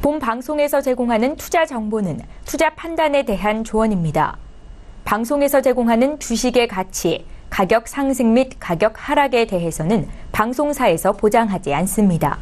본 방송에서 제공하는 투자 정보는 투자 판단에 대한 조언입니다. 방송에서 제공하는 주식의 가치, 가격 상승 및 가격 하락에 대해서는 방송사에서 보장하지 않습니다.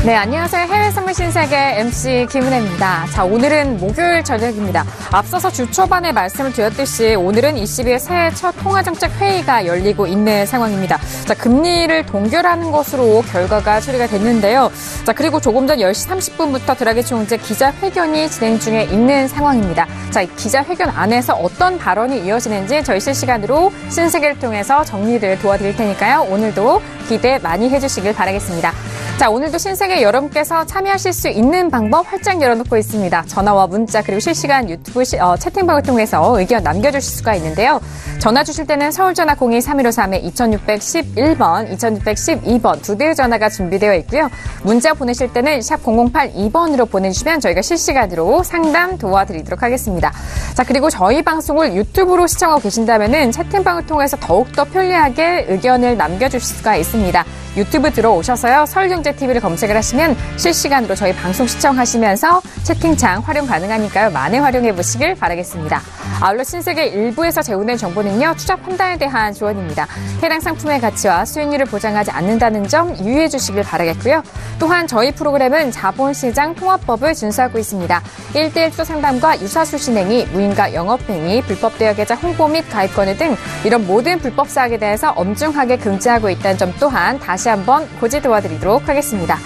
네, 안녕하세요. 해외 선물 신세계 MC 김은혜입니다. 자, 오늘은 목요일 저녁입니다. 앞서서 주 초반에 말씀을 드렸듯이 오늘은 ECB의 새해 첫 통화정책 회의가 열리고 있는 상황입니다. 자, 금리를 동결하는 것으로 결과가 처리가 됐는데요. 자, 그리고 조금 전 10시 30분부터 드라기 총재 기자회견이 진행 중에 있는 상황입니다. 자, 이 기자회견 안에서 어떤 발언이 이어지는지 저희 실시간으로 신세계를 통해서 정리를 도와드릴 테니까요. 오늘도 기대 많이 해주시길 바라겠습니다. 자, 오늘도 신세계 여러분께서 참여하실 수 있는 방법 활짝 열어놓고 있습니다. 전화와 문자 그리고 실시간 유튜브 채팅방을 통해서 의견 남겨주실 수가 있는데요. 전화 주실 때는 서울전화 02-3153-2611번, 2612번 두 대의 전화가 준비되어 있고요. 문자 보내실 때는 샵 0082번으로 보내주시면 저희가 실시간으로 상담 도와드리도록 하겠습니다. 자, 그리고 저희 방송을 유튜브로 시청하고 계신다면은 채팅방을 통해서 더욱더 편리하게 의견을 남겨주실 수가 있습니다. 유튜브 들어오셔서요. 서울경제TV를 검색을 하시면 실시간으로 저희 방송 시청하시면서 채팅창 활용 가능하니까요. 많이 활용해 보시길 바라겠습니다. 아울러 신세계 1부에서 제공된 정보는요. 투자 판단에 대한 조언입니다. 해당 상품의 가치와 수익률을 보장하지 않는다는 점 유의해 주시길 바라겠고요. 또한 저희 프로그램은 자본시장 통화법을 준수하고 있습니다. 1대1 투자 상담과 유사수 신행위, 무인가 영업행위, 불법 대여 계좌 홍보 및 가입권을 등 이런 모든 불법 사항에 대해서 엄중하게 금지하고 있다는 점 또한 다시 한번 고지 도와드리도록 하겠습니다.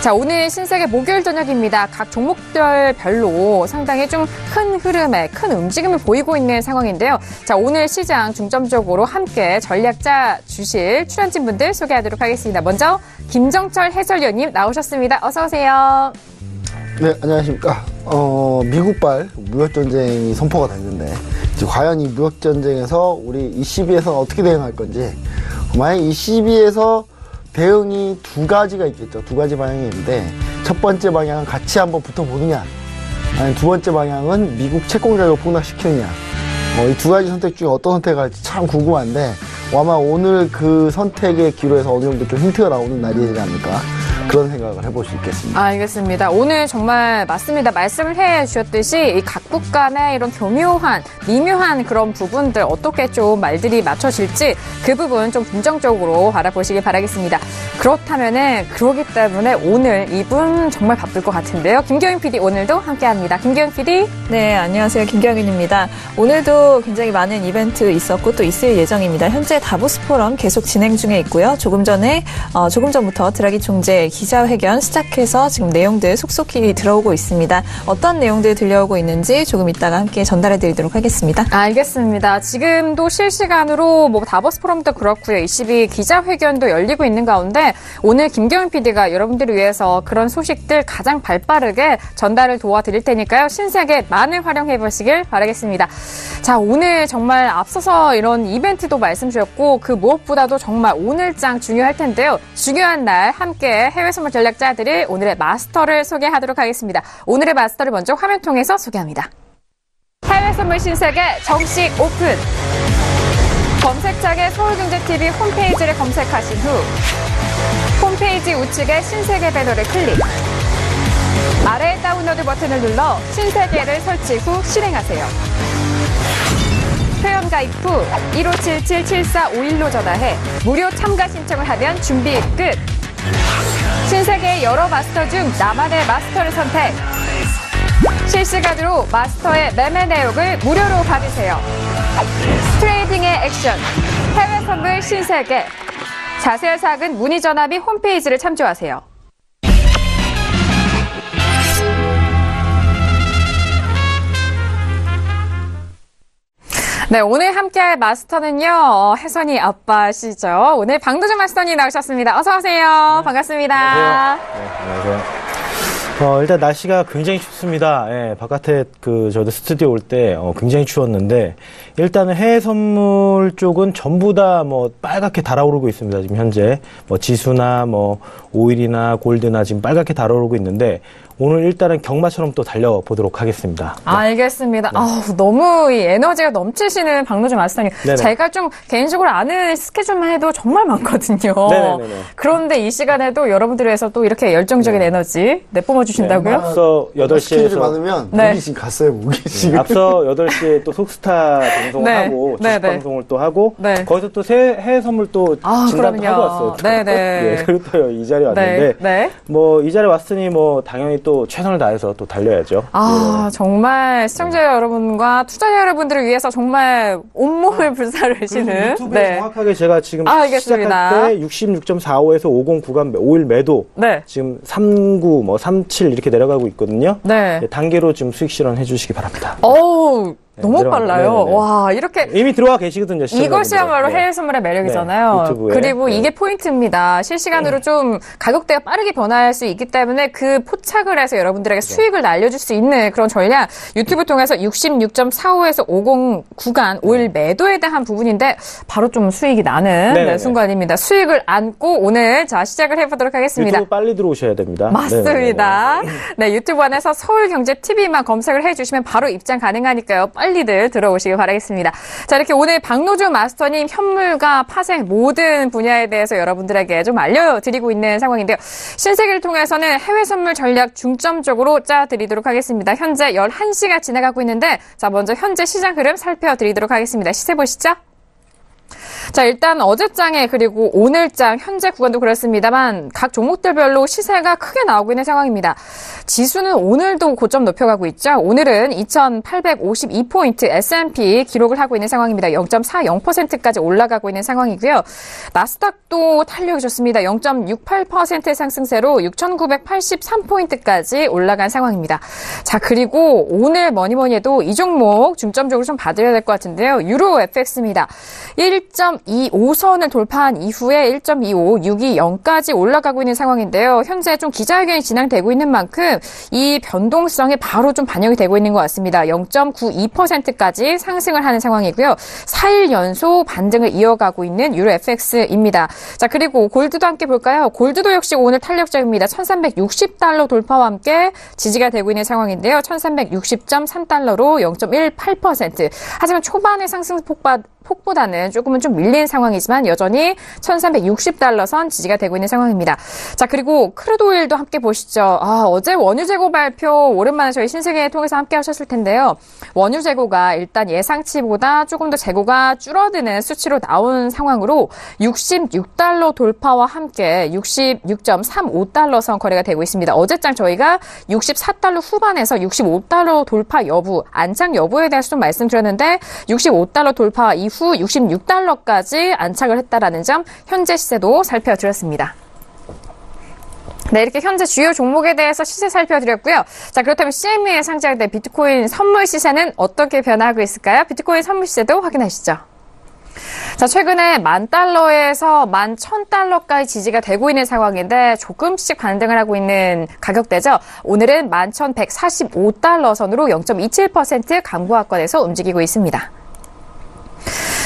자, 오늘 신세계 목요일 저녁입니다. 각 종목별로 상당히 좀 큰 흐름에 큰 움직임을 보이고 있는 상황인데요. 자, 오늘 시장 중점적으로 함께 전략 짜 주실 출연진 분들 소개하도록 하겠습니다. 먼저 김정철 해설위원님 나오셨습니다. 어서 오세요. 네, 안녕하십니까. 미국발 무역전쟁이 선포가 됐는데 과연 이 무역전쟁에서 우리 ECB에서는 어떻게 대응할 건지, 만약 ECB에서 대응이 두 가지가 있겠죠. 두 가지 방향이 있는데, 첫 번째 방향은 같이 한번 붙어보느냐, 아니면 두 번째 방향은 미국 채권가격을 폭락시키느냐. 이 두 가지 선택 중에 어떤 선택을 할지 참 궁금한데, 아마 오늘 그 선택의 기로에서 어느 정도 좀 힌트가 나오는 날이지 않을까, 그런 생각을 해볼 수 있겠습니다. 알겠습니다. 오늘 정말 맞습니다. 말씀을 해 주셨듯이 이 각국 간의 이런 교묘한, 미묘한 그런 부분들 어떻게 좀 말들이 맞춰질지 그 부분 좀 긍정적으로 바라보시길 바라겠습니다. 그렇다면은 그러기 때문에 오늘 이분 정말 바쁠 것 같은데요. 김경윤 PD 오늘도 함께합니다. 김경윤 PD. 네, 안녕하세요. 김경윤입니다. 오늘도 굉장히 많은 이벤트 있었고 또 있을 예정입니다. 현재 다보스 포럼 계속 진행 중에 있고요. 조금 전부터 드라기 총재 기자회견 시작해서 지금 내용들 속속히 들어오고 있습니다. 어떤 내용들 들려오고 있는지 조금 이따가 함께 전달해 드리도록 하겠습니다. 알겠습니다. 지금도 실시간으로 다보스 포럼도 그렇고요. ECB 기자회견도 열리고 있는 가운데 오늘 김경윤 PD가 여러분들을 위해서 그런 소식들 가장 발빠르게 전달을 도와드릴 테니까요. 신세계 많이 활용해 보시길 바라겠습니다. 자, 오늘 정말 앞서서 이런 이벤트도 말씀 주셨고 그 무엇보다도 정말 오늘장 중요할 텐데요. 중요한 날 함께 해외 선물 전략자들이 오늘의 마스터를 소개하도록 하겠습니다. 오늘의 마스터를 먼저 화면 통해서 소개합니다. 해외 선물 신세계 정식 오픈! 검색창에 서울경제TV 홈페이지를 검색하신 후 홈페이지 우측에 신세계 배너를 클릭. 아래 다운로드 버튼을 눌러 신세계를 설치 후 실행하세요. 회원 가입 후 1577-7451로 전화해 무료 참가 신청을 하면 준비 끝! 신세계의 여러 마스터 중 나만의 마스터를 선택! 실시간으로 마스터의 매매 내역을 무료로 받으세요. 트레이딩의 액션, 해외 선물 신세계. 자세한 사항은 문의 전화 및 홈페이지를 참조하세요. 네, 오늘 함께할 마스터는요, 혜선이 아빠시죠. 오늘 방도준 마스터님 나오셨습니다. 어서 오세요. 반갑습니다. 안녕하세요. 네, 안녕하세요. 일단 날씨가 굉장히 춥습니다. 예, 바깥에 저도 스튜디오 올 때 굉장히 추웠는데 일단은 해외 선물 쪽은 전부 다 빨갛게 달아오르고 있습니다. 지금 현재 지수나 오일이나 골드나 지금 빨갛게 달아오르고 있는데 오늘 일단은 경마처럼 또 달려보도록 하겠습니다. 네. 알겠습니다. 네. 너무 이 에너지가 넘치시는 박노준 마스터님. 네네. 제가 좀 개인적으로 아는 스케줄만 해도 정말 많거든요. 네네네. 그런데 이 시간에도 여러분들을 위해서 또 이렇게 열정적인 에너지 내뿜어 주신다고요? 네. 앞서 8시에서 스케줄이 많으면 목이 지금 갔어요. 목이 지금. 앞서 8시에 또 속스타 방송을 하고 주식 방송을 또 하고 거기서 또 해외 선물 또 진단도 하고 왔어요. 네네. 그리고 또 이 자리에 왔는데 이 자리에 왔으니 당연히 또 최선을 다해서 또 달려야죠. 정말 시청자 여러분과 투자자 여러분들을 위해서 정말 온몸을 불사르시는. 유튜브에 정확하게 제가 지금 시작할 때 66.45에서 50 구간 5일 매도 지금 39, 37 이렇게 내려가고 있거든요. 단계로 지금 수익 실현해 주시기 바랍니다. 너무 빨라요. 와, 이렇게. 이미 들어와 계시거든요. 이것이야말로 해외 선물의 매력이잖아요. 유튜브에. 그리고 이게 포인트입니다. 실시간으로 좀 가격대가 빠르게 변화할 수 있기 때문에 그 포착을 해서 여러분들에게 수익을 날려줄 수 있는 그런 전략. 유튜브 통해서 66.45에서 50 구간 5일 매도에 대한 부분인데 바로 좀 수익이 나는 순간입니다. 수익을 안고 오늘 시작을 해보도록 하겠습니다. 유튜브 빨리 들어오셔야 됩니다. 맞습니다. 네, 유튜브 안에서 서울경제TV만 검색을 해주시면 바로 입장 가능하니까요. 빨리들 들어오시길 바라겠습니다. 자, 이렇게 오늘 박노준 마스터님 현물과 파생 모든 분야에 대해서 여러분들에게 좀 알려드리고 있는 상황인데요. 신세계를 통해서는 해외 선물 전략 중점적으로 짜드리도록 하겠습니다. 현재 11시가 지나가고 있는데 자, 먼저 현재 시장 흐름 살펴드리도록 하겠습니다. 시세 보시죠. 자, 일단 어제장에 그리고 오늘장 현재 구간도 그렇습니다만 각 종목들별로 시세가 크게 나오고 있는 상황입니다. 지수는 오늘도 고점 높여가고 있죠. 오늘은 2,852포인트 S&P 기록을 하고 있는 상황입니다. 0.40%까지 올라가고 있는 상황이고요. 나스닥도 탄력이 좋습니다. 0.68% 상승세로 6,983포인트까지 올라간 상황입니다. 자, 그리고 오늘 뭐니 해도 이 종목 중점적으로 좀 봐드려야 될 것 같은데요. 유로 FX입니다. 1.25선을 돌파한 이후에 1.25620까지 올라가고 있는 상황인데요. 현재 좀 기자회견이 진행되고 있는 만큼 이 변동성이 바로 좀 반영이 되고 있는 것 같습니다. 0.92%까지 상승을 하는 상황이고요. 4일 연속 반등을 이어가고 있는 유로 FX입니다. 자, 그리고 골드도 함께 볼까요? 골드도 역시 오늘 탄력적입니다. 1360달러 돌파와 함께 지지가 되고 있는 상황인데요. 1360.3달러로 0.18%. 하지만 초반의 상승 폭보다는 조금은 좀 밀린 상황이지만 여전히 1360달러 선 지지가 되고 있는 상황입니다. 자, 그리고 크루드 오일도 함께 보시죠. 어제 원유 재고 발표 오랜만에 저희 신세계 통해서 함께 하셨을 텐데요. 원유 재고가 일단 예상치보다 조금 더 재고가 줄어드는 수치로 나온 상황으로 66달러 돌파와 함께 66.35달러 선 거래가 되고 있습니다. 어제장 저희가 64달러 후반에서 65달러 돌파 여부, 안착 여부에 대해서 좀 말씀드렸는데 65달러 돌파 이후 66달러까지 안착을 했다라는 점 현재 시세도 살펴드렸습니다. 네, 이렇게 현재 주요 종목에 대해서 시세 살펴드렸고요. 자, 그렇다면 CME에 상장된 비트코인 선물 시세는 어떻게 변화하고 있을까요? 비트코인 선물 시세도 확인하시죠. 자, 최근에 10,000달러에서 11,000달러까지 지지가 되고 있는 상황인데 조금씩 반등을 하고 있는 가격대죠. 오늘은 11,145달러 선으로 0.27% 강보합권에서 움직이고 있습니다.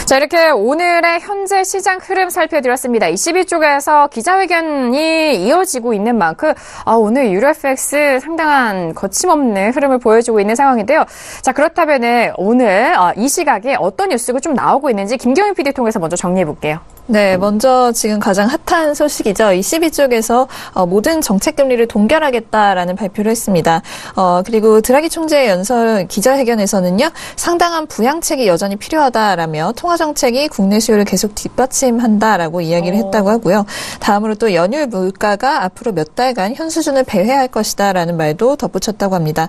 자, 이렇게 오늘의 현재 시장 흐름 살펴드렸습니다. 22쪽에서 기자회견이 이어지고 있는 만큼 오늘 유로 FX 상당한 거침없는 흐름을 보여주고 있는 상황인데요. 자, 그렇다면 오늘 이 시각에 어떤 뉴스가 좀 나오고 있는지 김경윤 PD 통해서 먼저 정리해볼게요. 네, 먼저 지금 가장 핫한 소식이죠. ECB 쪽에서 모든 정책금리를 동결하겠다라는 발표를 했습니다. 그리고 드라기 총재의 연설 기자회견에서는요, 상당한 부양책이 여전히 필요하다라며 통화정책이 국내 수요를 계속 뒷받침한다라고 이야기를 했다고 하고요. 다음으로 또 연율 물가가 앞으로 몇 달간 현 수준을 배회할 것이다라는 말도 덧붙였다고 합니다.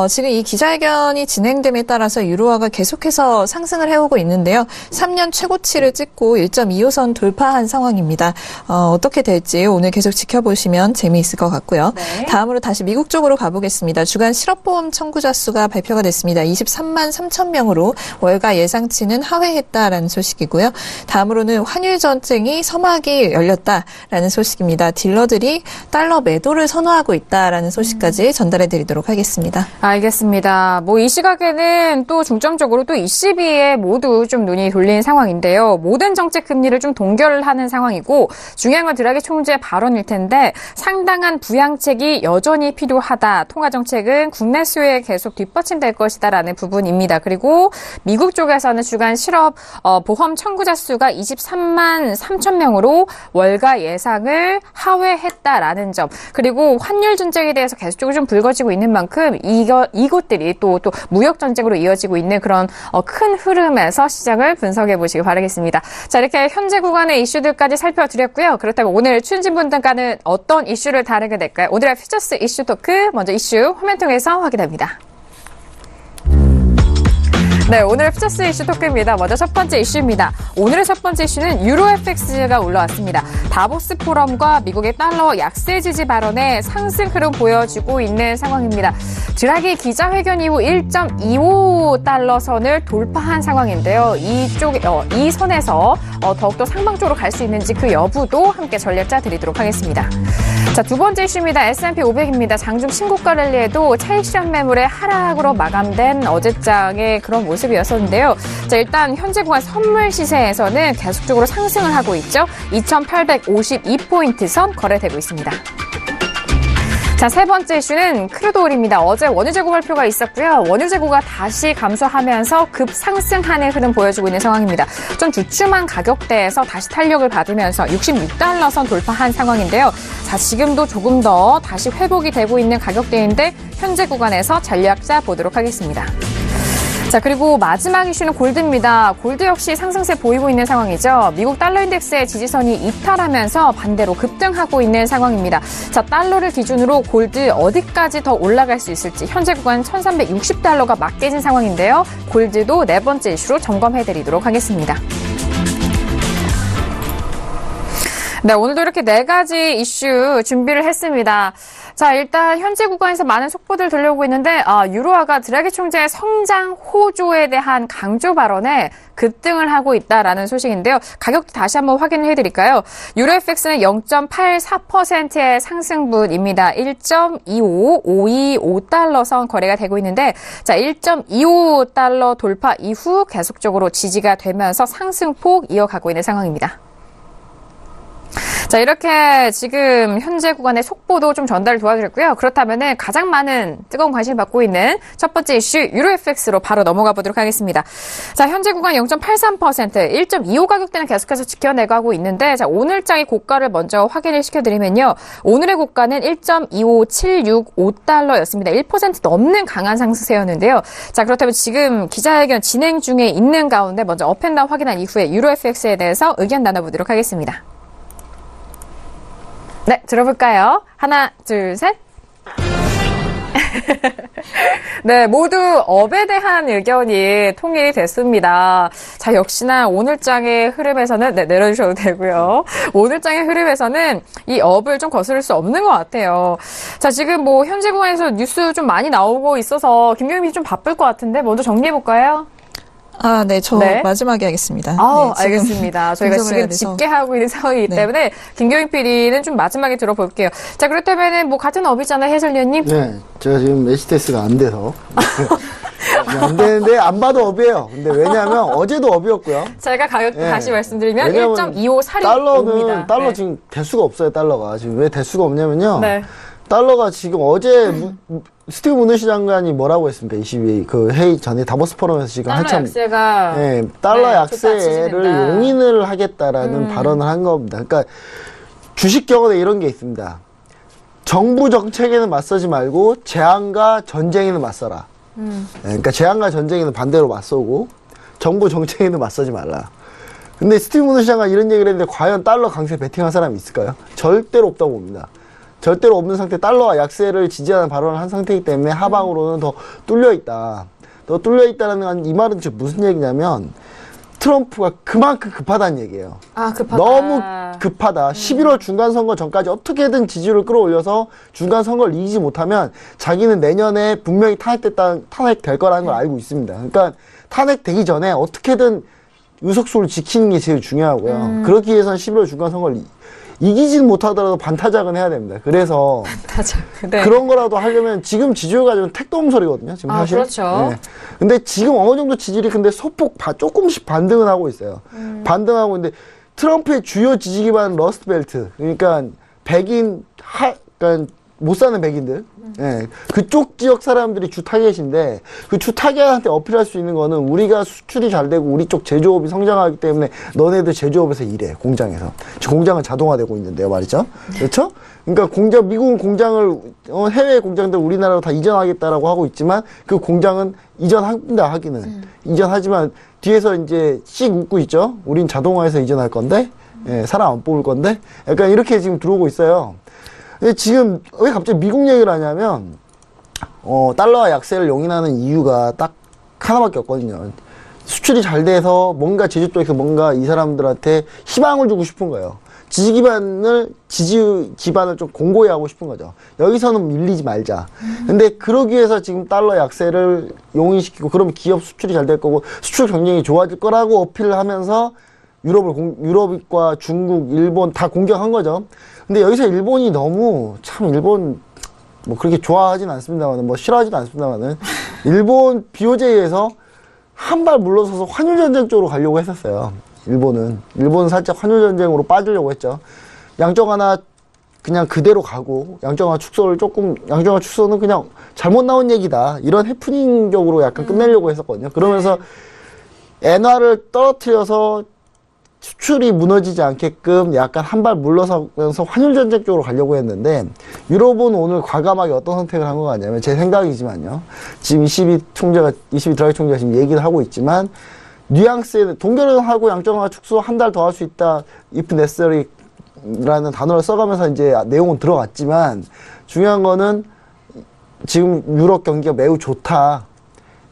지금 이 기자회견이 진행됨에 따라서 유로화가 계속해서 상승을 해오고 있는데요. 3년 최고치를 찍고 1.25선 2달러선 돌파한 상황입니다. 어떻게 될지 오늘 계속 지켜보시면 재미있을 것 같고요. 네. 다음으로 다시 미국 쪽으로 가보겠습니다. 주간 실업보험 청구자 수가 발표가 됐습니다. 23만 3천 명으로 월가 예상치는 하회했다라는 소식이고요. 다음으로는 환율 전쟁이 서막이 열렸다라는 소식입니다. 딜러들이 달러 매도를 선호하고 있다라는 소식까지 전달해 드리도록 하겠습니다. 알겠습니다. 뭐 이 시각에는 또 중점적으로 또 ECB에 모두 좀 눈이 돌린 상황인데요. 모든 정책 금리를 좀 동결하는 상황이고 중요한 건 드라기 총재의 발언일 텐데 상당한 부양책이 여전히 필요하다. 통화 정책은 국내 수요에 계속 뒷받침될 것이다라는 부분입니다. 그리고 미국 쪽에서는 주간 실업 보험 청구자 수가 23만 3천 명으로 월가 예상을 하회했다라는 점. 그리고 환율 전쟁에 대해서 계속적으로 좀 불거지고 있는 만큼 이것들이 또 무역 전쟁으로 이어지고 있는 그런 큰 흐름에서 시장을 분석해 보시기 바라겠습니다. 자, 이렇게 현재 구간의 이슈들까지 살펴드렸고요. 그렇다면 오늘 출연진분들과는 어떤 이슈를 다루게 될까요? 오늘의 퓨처스 이슈 토크 먼저 이슈 화면 통해서 확인합니다. 네, 오늘의 퓨처스 이슈 토크입니다. 먼저 첫 번째 이슈입니다. 오늘의 첫 번째 이슈는 유로 FX가 올라왔습니다. 다보스 포럼과 미국의 달러 약세 지지 발언에 상승 흐름 보여주고 있는 상황입니다. 드라기 기자회견 이후 1.25달러 선을 돌파한 상황인데요. 이 선에서 더욱더 상방적으로 갈 수 있는지 그 여부도 함께 전략자 드리도록 하겠습니다. 자, 두 번째 이슈입니다. S&P 500입니다. 장중 신고가 랠리에도 차익 실현 매물의 하락으로 마감된 어제장의 그런 모습이었었는데요. 자, 일단 현재 구간 선물 시세에서는 계속적으로 상승을 하고 있죠. 2,852포인트 선 거래되고 있습니다. 자, 세 번째 이슈는 크루드 오일입니다. 어제 원유 재고 발표가 있었고요. 원유 재고가 다시 감소하면서 급상승하는 흐름 보여주고 있는 상황입니다. 좀 주춤한 가격대에서 다시 탄력을 받으면서 66달러 선 돌파한 상황인데요. 자, 지금도 조금 더 다시 회복이 되고 있는 가격대인데 현재 구간에서 전략자 보도록 하겠습니다. 자, 그리고 마지막 이슈는 골드입니다. 골드 역시 상승세 보이고 있는 상황이죠. 미국 달러 인덱스의 지지선이 이탈하면서 반대로 급등하고 있는 상황입니다. 자, 달러를 기준으로 골드 어디까지 더 올라갈 수 있을지 현재 구간 1360달러가 맞게진 상황인데요. 골드도 네 번째 이슈로 점검해드리도록 하겠습니다. 네, 오늘도 이렇게 네 가지 이슈 준비를 했습니다. 자, 일단 현재 구간에서 많은 속보들 들려오고 있는데 유로화가 드라기 총재의 성장 호조에 대한 강조 발언에 급등을 하고 있다라는 소식인데요. 가격도 다시 한번 확인을 해드릴까요? 유로 FX는 0.84%의 상승분입니다. 1.25525달러 선 거래가 되고 있는데 자, 1.25달러 돌파 이후 계속적으로 지지가 되면서 상승폭 이어가고 있는 상황입니다. 자, 이렇게 지금 현재 구간의 속보도 좀 전달을 도와드렸고요. 그렇다면은 가장 많은 뜨거운 관심을 받고 있는 첫 번째 이슈 유로 FX로 바로 넘어가 보도록 하겠습니다. 자, 현재 구간 0.83%, 1.25 가격대는 계속해서 지켜내고 있는데 자, 오늘장의 고가를 먼저 확인을 시켜드리면요. 오늘의 고가는 1.25765달러였습니다. 1% 넘는 강한 상승세였는데요. 자, 그렇다면 지금 기자회견 진행 중에 있는 가운데 먼저 업앤다운 확인한 이후에 유로 FX에 대해서 의견 나눠보도록 하겠습니다. 네, 들어볼까요? 하나, 둘, 셋. 네, 모두 업에 대한 의견이 통일이 됐습니다. 자, 역시나 오늘장의 흐름에서는, 네, 내려주셔도 되고요. 오늘장의 흐름에서는 이 업을 좀 거스를 수 없는 것 같아요. 자, 지금 뭐 현재 구간에서 뉴스 좀 많이 나오고 있어서 김경민 좀 바쁠 것 같은데 먼저 정리해볼까요? 네, 저 네. 마지막에 하겠습니다. 네, 알겠습니다. 저희가 지금 집계하고 있는 상황이기 때문에 김경민 PD는 좀 마지막에 들어볼게요. 자, 그렇다면은 뭐 같은 업이잖아요, 해설위원님. 네, 제가 지금 메시테스가 안 돼서 안 되는데 안 봐도 업이에요. 근데 왜냐하면 어제도 업이었고요. 제가 가격도 네. 다시 말씀드리면 왜냐면 1.2546입니다. 달러는 달러 네. 지금 대수가 없어요. 달러가 지금 왜 대수가 없냐면요. 네. 달러가 지금 어제 스티브 무누시 장관이 뭐라고 했습니까? 22 그 회의 전에 다보스 포럼에서 지금 달러 한참 약세가 달러 네, 약세를 지지된다. 용인을 하겠다라는 발언을 한 겁니다. 그러니까 주식 경험에 이런 게 있습니다. 정부 정책에는 맞서지 말고 재앙과 전쟁에는 맞서라. 그러니까 재앙과 전쟁에는 반대로 맞서고 정부 정책에는 맞서지 말라. 근데 스티브 무누시 장관 이런 얘기를 했는데 과연 달러 강세 베팅한 사람이 있을까요? 절대로 없다고 봅니다. 절대로 없는 상태, 달러와 약세를 지지하는 발언을 한 상태이기 때문에 하방으로는 더 뚫려 있다. 더 뚫려 있다는 이 말은 지금 무슨 얘기냐면 트럼프가 그만큼 급하다는 얘기예요. 아, 급하다. 너무 급하다. 11월 중간선거 전까지 어떻게든 지지율을 끌어올려서 중간선거를 이기지 못하면 자기는 내년에 분명히 탄핵될 거라는 걸 알고 있습니다. 그러니까 탄핵되기 전에 어떻게든 의석수를 지키는 게 제일 중요하고요. 그렇기 위해서는 11월 중간선거를 이기지는 못하더라도 반타작은 해야 됩니다. 그래서 네. 그런 거라도 하려면 지금 지지율 가지고는 택도엄설이거든요. 지금 사실. 그렇죠. 네. 근데 지금 어느 정도 지지율이 근데 소폭 조금씩 반등은 하고 있어요. 반등하고 있는데 트럼프의 주요 지지 기반 러스트벨트, 그러니까 그러니까 못 사는 백인들, 예, 그쪽 지역 사람들이 주 타겟인데 그 주 타겟한테 어필할 수 있는 거는 우리가 수출이 잘 되고 우리 쪽 제조업이 성장하기 때문에 너네들 제조업에서 일해, 공장에서. 지금 공장은 자동화되고 있는데요, 말이죠. 그렇죠? 그러니까 미국은 공장을 해외 공장들 우리나라로 다 이전하겠다라고 하고 있지만 그 공장은 이전한다 하기는 이전하지만 뒤에서 이제 씩 웃고 있죠. 우린 자동화해서 이전할 건데, 예, 사람 안 뽑을 건데, 약간 이렇게 지금 들어오고 있어요. 근데 지금 왜 갑자기 미국 얘기를 하냐면 달러와 약세를 용인하는 이유가 딱 하나밖에 없거든요. 수출이 잘 돼서 뭔가 제조 쪽에서 뭔가 이 사람들한테 희망을 주고 싶은 거예요. 지지 기반을 좀 공고히 하고 싶은 거죠. 여기서는 밀리지 말자. 근데 그러기 위해서 지금 달러 약세를 용인시키고 그러면 기업 수출이 잘 될 거고 수출 경쟁이 좋아질 거라고 어필을 하면서 유럽과 중국, 일본 다 공격한 거죠. 근데 여기서 일본이 너무 일본 뭐 그렇게 좋아하진 않습니다만, 뭐 싫어하지도 않습니다만은 일본 BOJ에서 한 발 물러서서 환율전쟁 쪽으로 가려고 했었어요. 일본은 살짝 환율전쟁으로 빠지려고 했죠. 양적 완화 그냥 그대로 가고 양적 축소는 그냥 잘못 나온 얘기다. 이런 해프닝적으로 약간 끝내려고 했었거든요. 그러면서 엔화를 떨어뜨려서 수출이 무너지지 않게끔 약간 한 발 물러서면서 환율전쟁 쪽으로 가려고 했는데 유럽은 오늘 과감하게 어떤 선택을 한 것 같냐면 제 생각이지만요. 지금 22 드라기 총재가 지금 얘기를 하고 있지만 뉘앙스에 동결하고 양적완화 축소 한 달 더 할 수 있다. if necessary라는 단어를 써가면서 이제 내용은 들어갔지만 중요한 거는 지금 유럽 경기가 매우 좋다.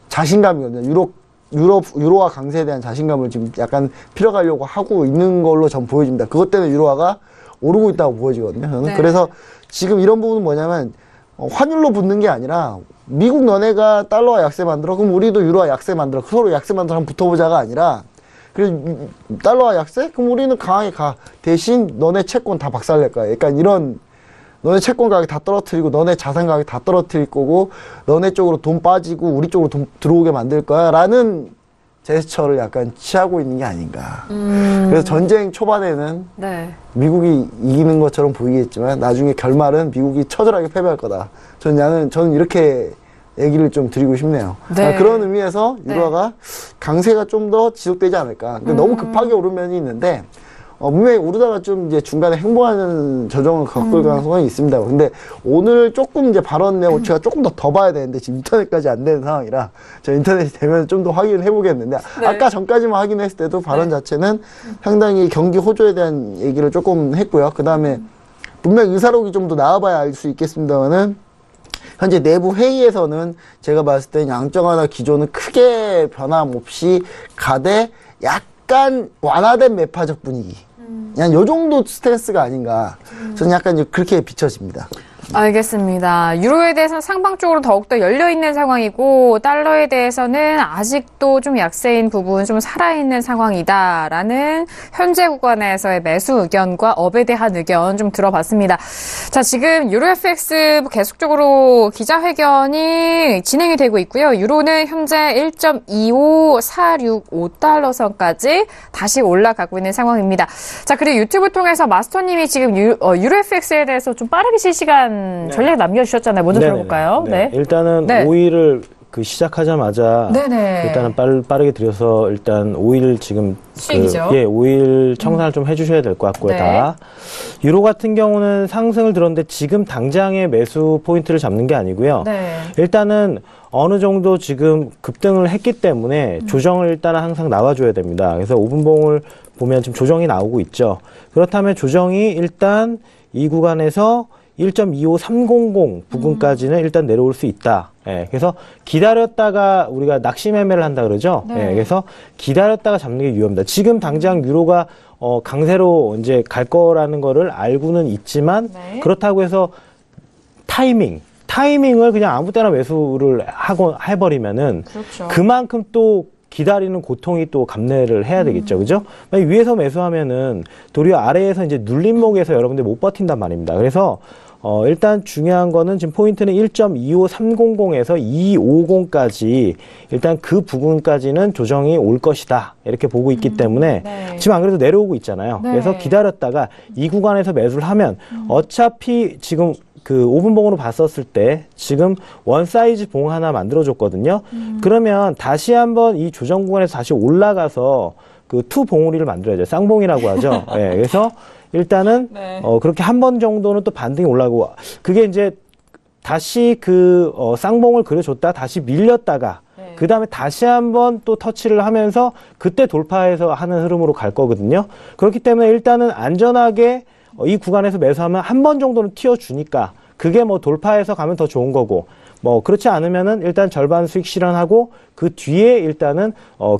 자신감이거든요. 유로화 강세에 대한 자신감을 지금 약간 필어가려고 하고 있는 걸로 전 보여집니다. 그것 때문에 유로화가 오르고 있다고 보여지거든요. 저는. 네. 그래서 지금 이런 부분은 뭐냐면 환율로 붙는 게 아니라 미국 너네가 달러와 약세 만들어 그럼 우리도 유로화 약세 만들어 서로 약세 만들어 한번 붙어보자가 아니라 그래서 달러와 약세? 그럼 우리는 강하게 가. 대신 너네 채권 다 박살낼 거야. 약간 이런 너네 채권 가격 다 떨어뜨리고 너네 자산 가격 다 떨어뜨릴 거고 너네 쪽으로 돈 빠지고 우리 쪽으로 돈 들어오게 만들 거야 라는 제스처를 약간 취하고 있는 게 아닌가. 그래서 전쟁 초반에는 네. 미국이 이기는 것처럼 보이겠지만 나중에 결말은 미국이 처절하게 패배할 거다. 저는 이렇게 얘기를 좀 드리고 싶네요. 네. 그런 의미에서 유로화가 강세가 좀 더 지속되지 않을까. 근데 너무 급하게 오른 면이 있는데 분명히 오르다가 좀 이제 중간에 행보하는 저정을 겪을 가능성이 있습니다. 근데 오늘 조금 이제 발언 내용 제가 조금 더 봐야 되는데 지금 인터넷까지 안 되는 상황이라 저 인터넷이 되면 좀 더 확인을 해보겠는데 네. 아까 전까지만 확인했을 때도 발언 자체는 상당히 경기 호조에 대한 얘기를 조금 했고요. 그 다음에 분명 의사록이 좀 더 나와봐야 알 수 있겠습니다만은 현재 내부 회의에서는 제가 봤을 때는 양적 완화 기조는 크게 변함없이 가되 약간 완화된 매파적 분위기. 그냥 요 정도 스탠스가 아닌가. 저는 약간 그렇게 비춰집니다. 알겠습니다. 유로에 대해서는 상방적으로 더욱더 열려있는 상황이고 달러에 대해서는 아직도 좀 약세인 부분 좀 살아있는 상황이다라는 현재 구간에서의 매수 의견과 업에 대한 의견 좀 들어봤습니다. 자, 지금 유로FX 계속적으로 기자회견이 진행이 되고 있고요. 유로는 현재 1.25465달러 선까지 다시 올라가고 있는 상황입니다. 자, 그리고 유튜브 통해서 마스터님이 지금 유로FX에 대해서 좀 빠르게 실시간 전략 남겨주셨잖아요. 먼저 들어볼까요? 네. 일단은 네. 오일을 시작하자마자 네네. 일단은 빠르게 들여서 일단 오일 지금 수익이죠. 오일 청산을 좀 해주셔야 될 것 같고요. 네. 다 유로 같은 경우는 상승을 들었는데 지금 당장의 매수 포인트를 잡는 게 아니고요. 네. 일단은 어느 정도 지금 급등을 했기 때문에 조정을 일단은 항상 나와줘야 됩니다. 그래서 5분봉을 보면 지금 조정이 나오고 있죠. 그렇다면 조정이 일단 이 구간에서 1.25300 부근까지는 일단 내려올 수 있다. 예, 그래서 기다렸다가 우리가 낚시 매매를 한다 그러죠. 예, 그래서 기다렸다가 잡는 게 위험합니다. 지금 당장 유로가 강세로 이제 갈 거라는 거를 알고는 있지만 그렇다고 해서 타이밍을 그냥 아무 때나 매수를 해버리면은 그렇죠. 그만큼 또 기다리는 고통이 또 감내를 해야 되겠죠. 그죠? 만약 위에서 매수하면은 도리어 아래에서 이제 눌림목에서 여러분들 못 버틴단 말입니다. 그래서 일단 중요한 거는 지금 포인트는 1.25300에서 250까지 일단 그 부분까지는 조정이 올 것이다. 이렇게 보고 있기 때문에 지금 안 그래도 내려오고 있잖아요. 그래서 기다렸다가 이 구간에서 매수를 하면 어차피 지금 그 5분봉으로 봤었을 때 지금 원 사이즈 봉 하나 만들어줬거든요. 그러면 다시 한번 이 조정 구간에서 다시 올라가서 그 투 봉우리를 만들어야죠. 쌍봉이라고 하죠. 예, 그래서 일단은 그렇게 한 번 정도는 또 반등이 올라가고 그게 이제 다시 그 쌍봉을 그려줬다 다시 밀렸다가 그 다음에 다시 한번 또 터치를 하면서 그때 돌파해서 하는 흐름으로 갈 거거든요. 그렇기 때문에 일단은 안전하게 이 구간에서 매수하면 한 번 정도는 튀어주니까 그게 뭐 돌파해서 가면 더 좋은 거고 뭐 그렇지 않으면은 일단 절반 수익 실현하고 그 뒤에 일단은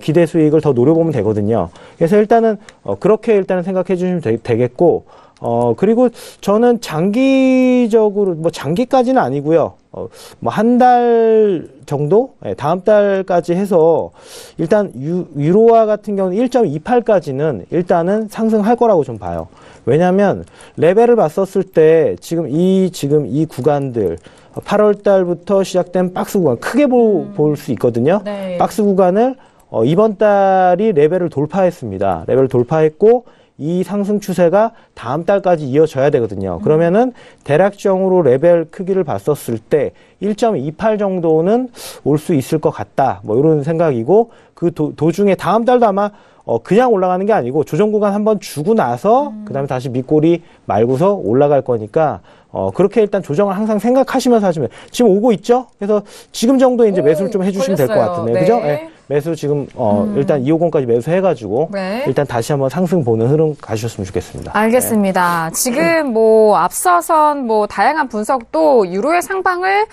기대 수익을 더 노려보면 되거든요. 그래서 일단은 그렇게 일단은 생각해 주시면 되겠고 그리고 저는 장기적으로 뭐 장기까지는 아니고요. 뭐 한 달 정도 다음 달까지 해서 일단 유로화 같은 경우는 1.28까지는 일단은 상승할 거라고 좀 봐요. 왜냐하면 레벨을 봤었을 때 지금 이 구간들 8월 달부터 시작된 박스 구간 크게 볼 수 있거든요. 박스 구간을 이번 달이 레벨을 돌파했습니다. 레벨을 돌파했고 이 상승 추세가 다음 달까지 이어져야 되거든요. 그러면은 대략적으로 레벨 크기를 봤었을 때 1.28 정도는 올 수 있을 것 같다. 뭐 이런 생각이고 그 도중에 다음 달도 아마 그냥 올라가는 게 아니고 조정 구간 한번 주고 나서 그다음에 다시 밑꼬리 말고서 올라갈 거니까 그렇게 일단 조정을 항상 생각하시면서 하시면 지금 오고 있죠? 그래서 지금 정도에 이제 매수를 좀 해주시면 될 것 같은데. 그죠? 네. 매수 지금 일단 250까지 매수해가지고 일단 다시 한번 상승 보는 흐름 가주셨으면 좋겠습니다. 알겠습니다. 지금 뭐 앞서선 뭐 다양한 분석도 유로의 상방을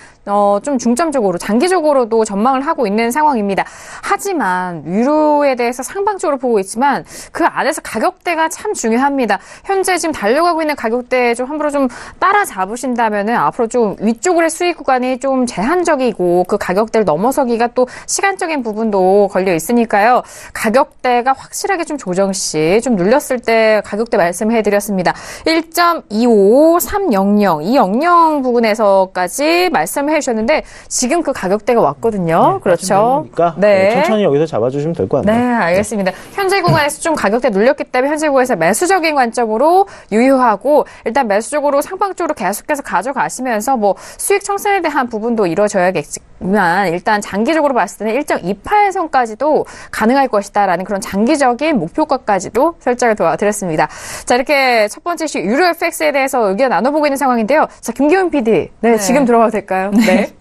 좀 중점적으로 장기적으로도 전망을 하고 있는 상황입니다. 하지만 유로에 대해서 상방적으로 보고 있지만 그 안에서 가격대가 참 중요합니다. 현재 지금 달려가고 있는 가격대에 좀 함부로 좀 따라잡으신다면은 앞으로 좀 위쪽으로의 수익 구간이 좀 제한적이고 그 가격대를 넘어서기가 또 시간적인 부분도 걸려 있으니까요. 가격대가 확실하게 좀 조정 시 좀 눌렸을 때 가격대 말씀해드렸습니다. 1.25300 이 00 부분에서까지 말씀해 주셨는데 지금 그 가격대가 왔거든요. 그렇죠. 네. 천천히 여기서 잡아주시면 될 것 같네요. 네, 알겠습니다. 현재 구간에서 좀 가격대 눌렸기 때문에 현재 구간에서 매수적인 관점으로 유효하고 일단 매수적으로 상방 쪽으로 계속해서 가져가시면서 뭐 수익 청산에 대한 부분도 이루어져야겠지만 일단 장기적으로 봤을 때는 1.28선까지도 가능할 것이다라는 그런 장기적인 목표가까지도 설정을 도와드렸습니다. 자, 이렇게 첫 번째 이슈 유로 FX에 대해서 의견 나눠보고 있는 상황인데요. 자, 김기훈 PD, 지금 들어가도 될까요? 네.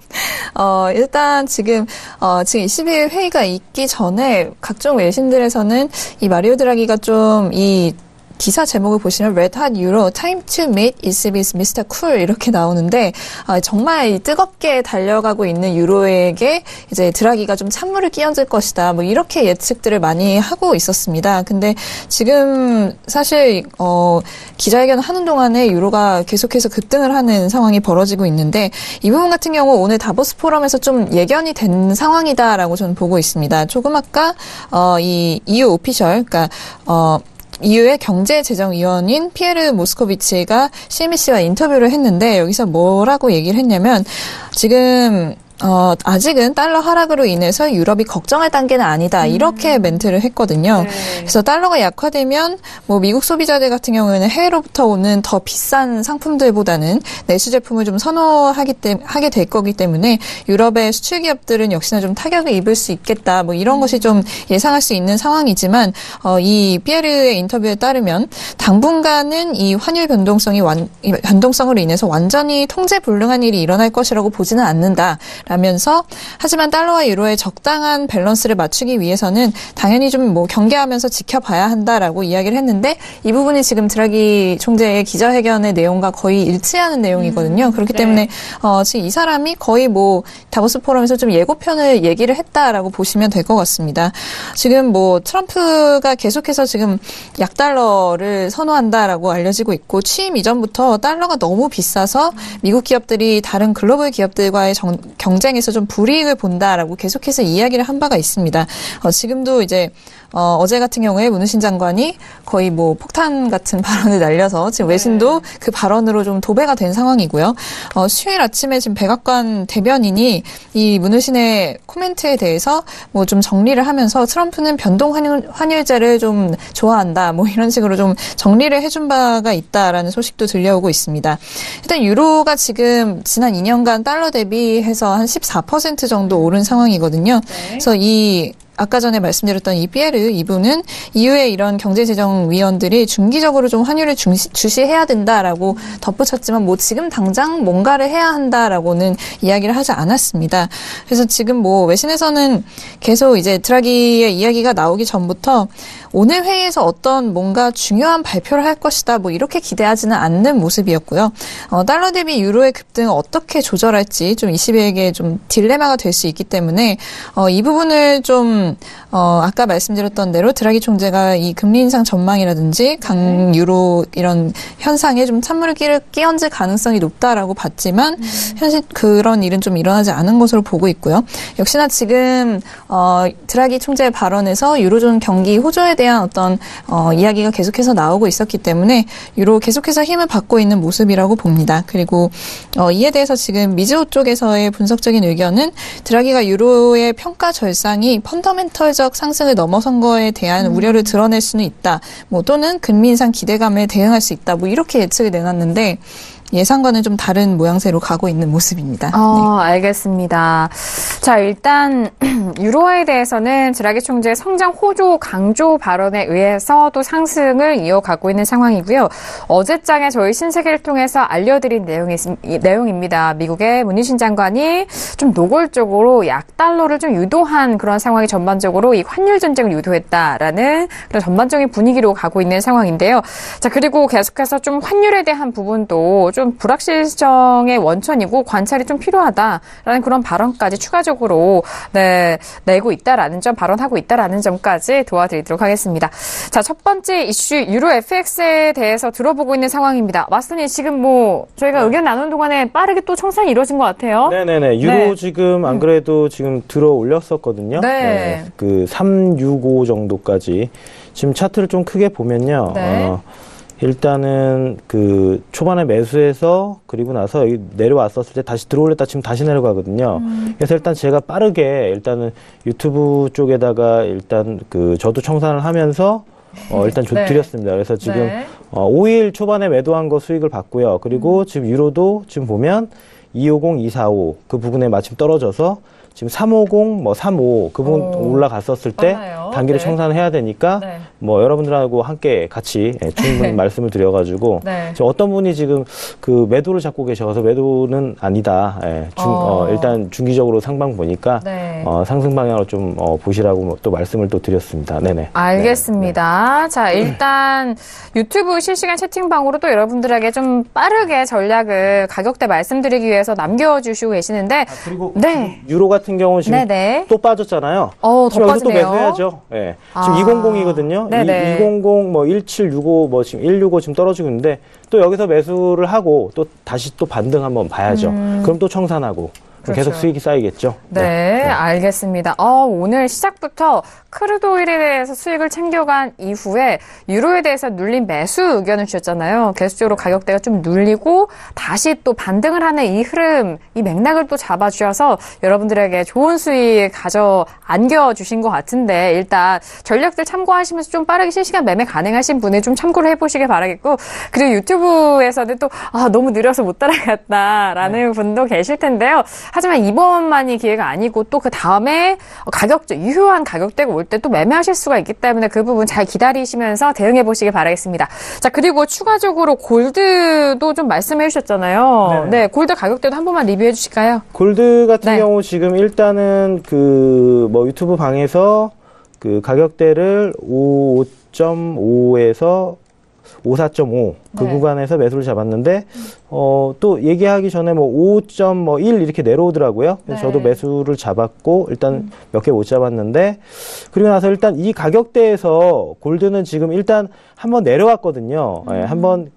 일단 지금 22일 회의가 있기 전에 각종 외신들에서는 이 마리오 드라기가 좀 이 기사 제목을 보시면 Red Hot Euro Time to Meet ECB's Mr. Cool 이렇게 나오는데 정말 뜨겁게 달려가고 있는 유로에게 이제 드라기가 좀 찬물을 끼얹을 것이다. 뭐 이렇게 예측들을 많이 하고 있었습니다. 근데 지금 사실 기자회견을 하는 동안에 유로가 계속해서 급등을 하는 상황이 벌어지고 있는데 이 부분 같은 경우 오늘 다보스 포럼에서 좀 예견이 된 상황이다라고 저는 보고 있습니다. 조금 아까 이 EU 오피셜 그러니까 EU의 경제재정위원인 피에르 모스코비치가 CNBC와 인터뷰를 했는데 여기서 뭐라고 얘기를 했냐면 지금 아직은 달러 하락으로 인해서 유럽이 걱정할 단계는 아니다. 이렇게 멘트를 했거든요. 그래서 달러가 약화되면 뭐 미국 소비자들 같은 경우에는 해외로부터 오는 더 비싼 상품들보다는 내수 제품을 좀 하게 될 거기 때문에 유럽의 수출 기업들은 역시나 좀 타격을 입을 수 있겠다. 뭐 이런 것이 좀 예상할 수 있는 상황이지만 이 피에르의 인터뷰에 따르면 당분간은 이 환율 변동성으로 인해서 완전히 통제 불능한 일이 일어날 것이라고 보지는 않는다. 있다라면서 하지만 달러와 유로의 적당한 밸런스를 맞추기 위해서는 당연히 좀 뭐 경계하면서 지켜봐야 한다라고 이야기를 했는데 이 부분이 지금 드라기 총재의 기자회견의 내용과 거의 일치하는 내용이거든요. 그렇기 때문에 지금 이 사람이 거의 뭐 다보스 포럼에서 좀 예고편을 얘기를 했다라고 보시면 될 것 같습니다. 지금 뭐 트럼프가 계속해서 지금 약달러를 선호한다라고 알려지고 있고 취임 이전부터 달러가 너무 비싸서 미국 기업들이 다른 글로벌 기업들과의 경쟁에서 좀 불이익을 본다라고 계속해서 이야기를 한 바가 있습니다. 지금도 이제 어제 같은 경우에 문우신 장관이 거의 뭐 폭탄 같은 발언을 날려서 지금 외신도 그 발언으로 좀 도배가 된 상황이고요. 수요일 아침에 지금 백악관 대변인이 이 문우신의 코멘트에 대해서 뭐 좀 정리를 하면서 트럼프는 변동 환율제를 좀 좋아한다. 뭐 이런 식으로 좀 정리를 해준 바가 있다라는 소식도 들려오고 있습니다. 일단 유로가 지금 지난 2년간 달러 대비해서 한 14% 정도 오른 상황이거든요. 그래서 아까 전에 말씀드렸던 이 피에르 이분은 이후에 이런 경제재정위원들이 중기적으로 좀 환율을 주시해야 된다라고 덧붙였지만 뭐 지금 당장 뭔가를 해야 한다라고는 이야기를 하지 않았습니다. 그래서 지금 뭐 외신에서는 계속 이제 드라기의 이야기가 나오기 전부터 오늘 회의에서 어떤 뭔가 중요한 발표를 할 것이다 뭐 이렇게 기대하지는 않는 모습이었고요. 달러 대비 유로의 급등을 어떻게 조절할지 좀 ECB에게 좀 딜레마가 될 수 있기 때문에 이 부분을 좀 아까 말씀드렸던 대로 드라기 총재가 이 금리 인상 전망이라든지 강유로 이런 현상에 좀 찬물을 끼얹을 가능성이 높다라고 봤지만 현실 그런 일은 좀 일어나지 않은 것으로 보고 있고요. 역시나 지금 드라기 총재의 발언에서 유로존 경기 호조에 대한 어떤 이야기가 계속해서 나오고 있었기 때문에 유로 계속해서 힘을 받고 있는 모습이라고 봅니다. 그리고 이에 대해서 지금 미즈호 쪽에서의 분석적인 의견은 드라기가 유로의 평가 절상이 펀더멘털적 상승을 넘어선 거에 대한 우려를 드러낼 수는 있다. 뭐 또는 금리 인상 기대감에 대응할 수 있다. 뭐 이렇게 예측을 내놨는데 예상과는 좀 다른 모양새로 가고 있는 모습입니다. 알겠습니다. 자, 일단 유로화에 대해서는 드라기 총재의 성장 호조 강조 발언에 의해서 또 상승을 이어가고 있는 상황이고요. 어제장에 저희 신세계를 통해서 알려드린 내용입니다. 미국의 문희신 장관이 좀 노골적으로 약달러를 좀 유도한 그런 상황이 전반적으로 이 환율 전쟁을 유도했다라는 그런 전반적인 분위기로 가고 있는 상황인데요. 자, 그리고 계속해서 좀 환율에 대한 부분도 좀 불확실성의 원천이고 관찰이 좀 필요하다라는 그런 발언까지 추가적으로 내고 있다라는 점, 발언하고 있다라는 점까지 도와드리도록 하겠습니다. 자, 첫 번째 이슈 유로 FX에 대해서 들어보고 있는 상황입니다. 마스터님 지금 뭐 저희가 의견 나누는 동안에 빠르게 또 청산이 이루어진 것 같아요. 네네네. 유로 지금 안 그래도 지금 들어 올렸었거든요. 네. 그 365 정도까지 지금 차트를 좀 크게 보면요. 일단은 그 초반에 매수해서 그리고 나서 여기 내려왔었을 때 다시 들어올렸다 지금 다시 내려가거든요. 그래서 일단 제가 빠르게 일단은 유튜브 쪽에다가 일단 그 저도 청산을 하면서 일단 드렸습니다. 그래서 지금 5일 초반에 매도한 거 수익을 봤고요. 그리고 지금 유로도 지금 보면 250, 245 그 부분에 마침 떨어져서 지금 350, 뭐 35 그 부분 올라갔었을 때 단기를 청산을 해야 되니까 뭐 여러분들하고 함께 같이 충분히 말씀을 드려가지고 지금 어떤 분이 지금 그 매도를 잡고 계셔서 매도는 아니다. 일단 중기적으로 상방 보니까 상승 방향으로 좀 보시라고 또 말씀을 또 드렸습니다. 네네. 알겠습니다. 자, 일단 유튜브 실시간 채팅방으로 또 여러분들에게 좀 빠르게 전략을 가격대 말씀드리기 위해서 남겨주시고 계시는데 그리고 유로 같은 경우는 지금 또 빠졌잖아요. 더 빠지네요. 또 매수해야죠. 지금 200이거든요. 200, 뭐 1765, 뭐 지금 165 지금 떨어지고 있는데 또 여기서 매수를 하고 또 다시 또 반등 한번 봐야죠. 그럼 또 청산하고. 계속 수익이 쌓이겠죠. 네, 알겠습니다. 오늘 시작부터 크루드 오일에 대해서 수익을 챙겨간 이후에 유로에 대해서 눌린 매수 의견을 주셨잖아요. 계속적으로 가격대가 좀 눌리고 다시 또 반등을 하는 이 흐름, 이 맥락을 또 잡아주셔서 여러분들에게 좋은 수익 안겨주신 것 같은데 일단 전략들 참고하시면서 좀 빠르게 실시간 매매 가능하신 분은 좀 참고를 해보시길 바라겠고 그리고 유튜브에서는 또 너무 느려서 못 따라갔다라는 분도 계실 텐데요. 하지만 이번만이 기회가 아니고 또 그 다음에 유효한 가격대가 올 때 또 매매하실 수가 있기 때문에 그 부분 잘 기다리시면서 대응해 보시길 바라겠습니다. 자, 그리고 추가적으로 골드도 좀 말씀해 주셨잖아요. 네, 골드 가격대도 한 번만 리뷰해 주실까요? 골드 같은 네. 경우 지금 일단은 뭐 유튜브 방에서 그 가격대를 5.5에서 54.5 그 네. 구간에서 매수를 잡았는데 또 얘기하기 전에 뭐 5.1 이렇게 내려오더라고요. 그래서 네. 저도 매수를 잡았고 일단 몇 개 못 잡았는데 그리고 나서 일단 이 가격대에서 골드는 지금 일단 한번 내려왔거든요. 예, 한번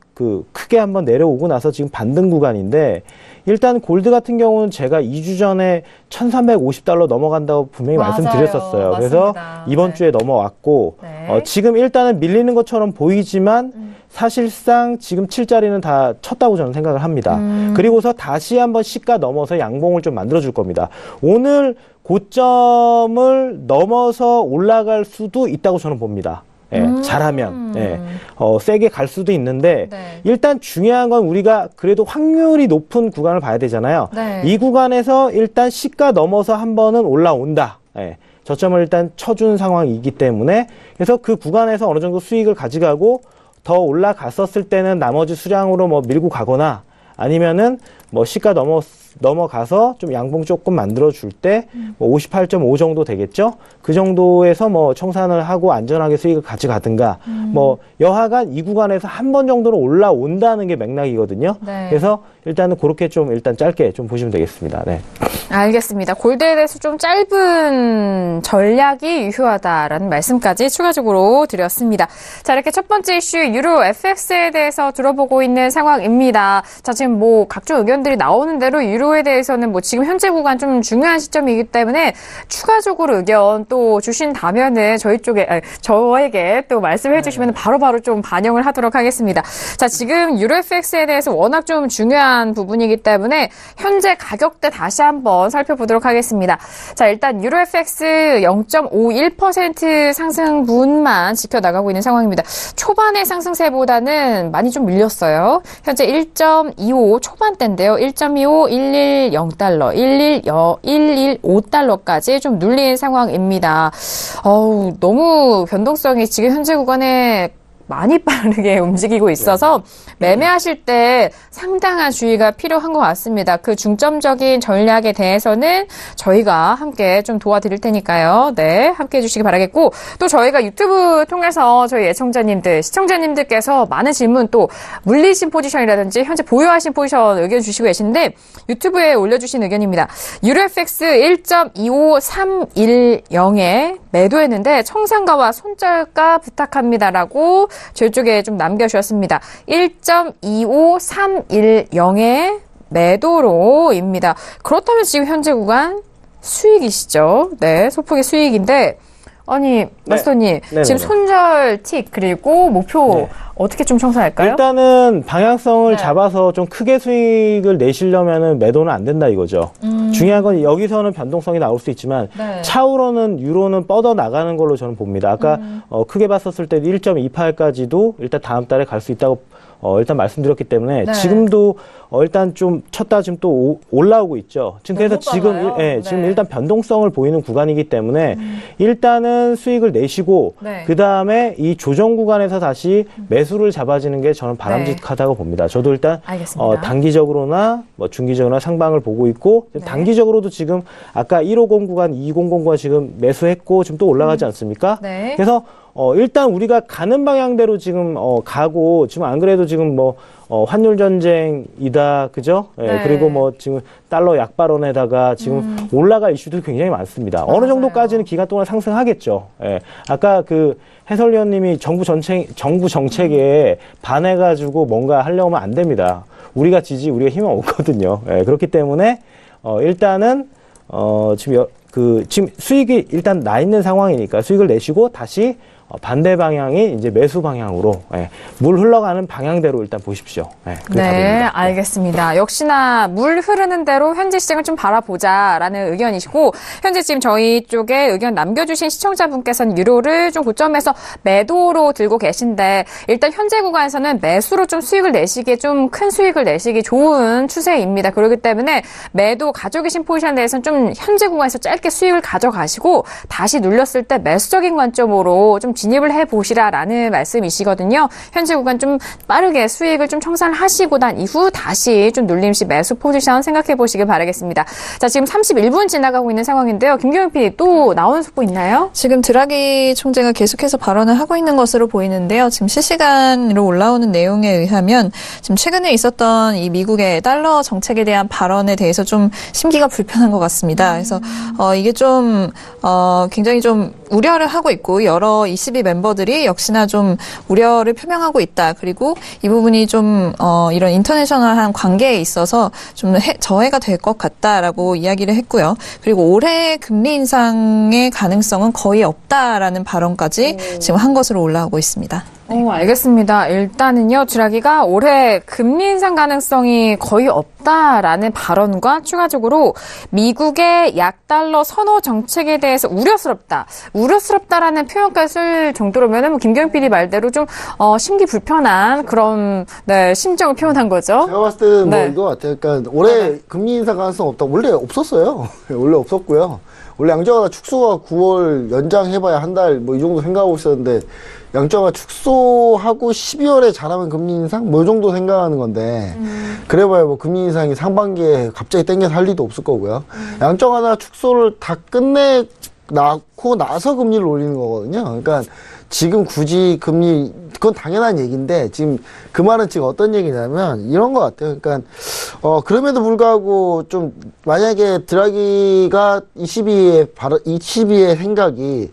크게 한번 내려오고 나서 지금 반등 구간인데 일단 골드 같은 경우는 제가 2주 전에 1,350달러 넘어간다고 분명히 말씀드렸었어요. 그래서 이번 주에 넘어왔고 지금 일단은 밀리는 것처럼 보이지만 사실상 지금 7자리는 다 쳤다고 저는 생각을 합니다. 그리고서 다시 한번 시가 넘어서 양봉을 좀 만들어 줄 겁니다. 오늘 고점을 넘어서 올라갈 수도 있다고 저는 봅니다. 예, 잘하면 세게 갈 수도 있는데 네. 일단 중요한 건 우리가 그래도 확률이 높은 구간을 봐야 되잖아요. 네. 이 구간에서 일단 시가 넘어서 한 번은 올라온다. 예, 저점을 일단 쳐준 상황이기 때문에 그래서 그 구간에서 어느 정도 수익을 가져가고 더 올라갔었을 때는 나머지 수량으로 뭐 밀고 가거나 아니면은 뭐 시가 넘어가서 좀 양봉 조금 만들어 줄 때 뭐 58.5 정도 되겠죠. 그 정도에서 뭐 청산을 하고 안전하게 수익을 가져가든가 뭐 여하간 이 구간에서 한 번 정도는 올라온다는 게 맥락이거든요. 네. 그래서 일단은 그렇게 좀 일단 짧게 좀 보시면 되겠습니다. 네. 알겠습니다. 골드에 대해서 좀 짧은 전략이 유효하다라는 말씀까지 추가적으로 드렸습니다. 자, 이렇게 첫 번째 이슈 유로 FX에 대해서 들어보고 있는 상황입니다. 자, 지금 뭐 각종 의견들이 나오는 대로 유로에 대해서는 뭐 지금 현재 구간 좀 중요한 시점이기 때문에 추가적으로 의견 또 주신다면은 저에게 또 말씀해 주시면 바로바로 좀 반영을 하도록 하겠습니다. 자, 지금 유로 FX에 대해서 워낙 좀 중요한 부분이기 때문에 현재 가격대 다시 한번 살펴보도록 하겠습니다. 자, 일단 유로 FX 0.51% 상승분만 지켜나가고 있는 상황입니다. 초반의 상승세보다는 많이 좀 밀렸어요. 현재 1.25 초반대인데요. 1.25, 110달러, 115달러까지 좀 눌린 상황입니다. 너무 변동성이 지금 현재 구간에 많이 빠르게 움직이고 있어서 매매하실 때 상당한 주의가 필요한 것 같습니다. 그 중점적인 전략에 대해서는 저희가 함께 좀 도와드릴 테니까요. 네, 함께 해주시기 바라겠고 또 저희가 유튜브 통해서 저희 애청자님들, 시청자님들께서 많은 질문 또 물리신 포지션이라든지 현재 보유하신 포지션 의견 주시고 계신데 유튜브에 올려주신 의견입니다. 유로FX 1.25310에 매도했는데 청산가와 손절가 부탁합니다라고 저희 쪽에 좀 남겨주셨습니다. 1.25310의 매도로입니다. 그렇다면 지금 현재 구간 수익이시죠? 네, 소폭의 수익인데 아니, 마스터님, 지금 손절 틱 그리고 목표 어떻게 좀 청산할까요? 일단은 방향성을 잡아서 좀 크게 수익을 내시려면은 매도는 안 된다 이거죠. 중요한 건 여기서는 변동성이 나올 수 있지만 차후로는 유로는 뻗어 나가는 걸로 저는 봅니다. 아까 크게 봤었을 때 1.28까지도 일단 다음 달에 갈 수 있다고 일단 말씀드렸기 때문에 지금도 일단 좀 쳤다 지금 또 올라오고 있죠. 지금 그래서 지금 지금 일단 변동성을 보이는 구간이기 때문에 일단은 수익을 내시고 그 다음에 이 조정 구간에서 다시 매수를 잡아지는 게 저는 바람직하다고 봅니다. 저도 일단 단기적으로나 뭐 중기적으로나 상방을 보고 있고 단기적으로도 지금 아까 150 구간, 200 구간 지금 매수했고 지금 또 올라가지 않습니까? 그래서 일단 우리가 가는 방향대로 지금 가고 지금 안 그래도 지금 뭐 환율 전쟁이다, 그죠? 그리고 뭐 지금 달러 약발언에다가 지금 올라갈 이슈도 굉장히 많습니다. 어느 정도까지는 기간 동안 상승하겠죠. 아까 그 해설위원님이 정부 정책에 반해가지고 뭔가 하려면 안 됩니다. 우리가 지지, 우리가 힘은 없거든요. 그렇기 때문에 일단은 지금 수익이 일단 나 있는 상황이니까 수익을 내시고 다시 반대 방향이 이제 매수 방향으로 물 흘러가는 방향대로 일단 보십시오. 그게 네, 답입니다. 알겠습니다. 역시나 물 흐르는 대로 현재 시장을 좀 바라보자라는 의견이시고 현재 지금 저희 쪽에 의견 남겨주신 시청자분께서는 유로를 좀 고점에서 매도로 들고 계신데 일단 현재 구간에서는 매수로 좀 수익을 내시기에 좀 큰 수익을 내시기 좋은 추세입니다. 그렇기 때문에 매도 가지고 계신 포지션에 대해서는 좀 현재 구간에서 짧게 수익을 가져가시고 다시 눌렸을 때 매수적인 관점으로 좀 진입을 해보시라라는 말씀이시거든요. 현재 구간 좀 빠르게 수익을 좀 청산을 하시고 난 이후 다시 좀 눌림시 매수 포지션 생각해 보시길 바라겠습니다. 자, 지금 31분 지나가고 있는 상황인데요. 김경영 PD 또 나오는 속보 있나요? 지금 드라기 총재가 계속해서 발언을 하고 있는 것으로 보이는데요. 지금 실시간으로 올라오는 내용에 의하면 지금 최근에 있었던 이 미국의 달러 정책에 대한 발언에 대해서 좀 심기가 불편한 것 같습니다. 그래서 이게 좀 굉장히 좀 우려를 하고 있고 여러 ECB 멤버들이 역시나 좀 우려를 표명하고 있다. 그리고 이 부분이 좀 이런 인터내셔널한 관계에 있어서 좀 저해가 될 것 같다라고 이야기를 했고요. 그리고 올해 금리 인상의 가능성은 거의 없다라는 발언까지 지금 한 것으로 올라오고 있습니다. 알겠습니다. 일단은요, 드라기가 올해 금리 인상 가능성이 거의 없다라는 발언과 추가적으로 미국의 약달러 선호 정책에 대해서 우려스럽다라는 표현까지 쓸 정도로면은 뭐 김경영 PD 말대로 좀 심기 불편한 그런 심정을 표현한 거죠. 제가 봤을 때는 뭐 네. 이거 같아요. 그러니까 올해 금리 인상 가능성 없다. 원래 없었어요. 원래 없었고요. 원래 양적완화 축소가 9월 연장해봐야 한 달 뭐 이 정도 생각하고 있었는데 양적완화 축소하고 12월에 잘하면 금리 인상 뭐 이 정도 생각하는 건데 그래봐야 뭐 금리 인상이 상반기에 갑자기 땡겨서 할 리도 없을 거고요. 양적완화 축소를 다 끝내고 나서 금리를 올리는 거거든요. 그러니까 지금 굳이 금리 그건 당연한 얘기인데 지금 그 말은 지금 어떤 얘기냐면 이런 것 같아요. 그러니까 그럼에도 불구하고 좀 만약에 드라기가 ECB의 생각이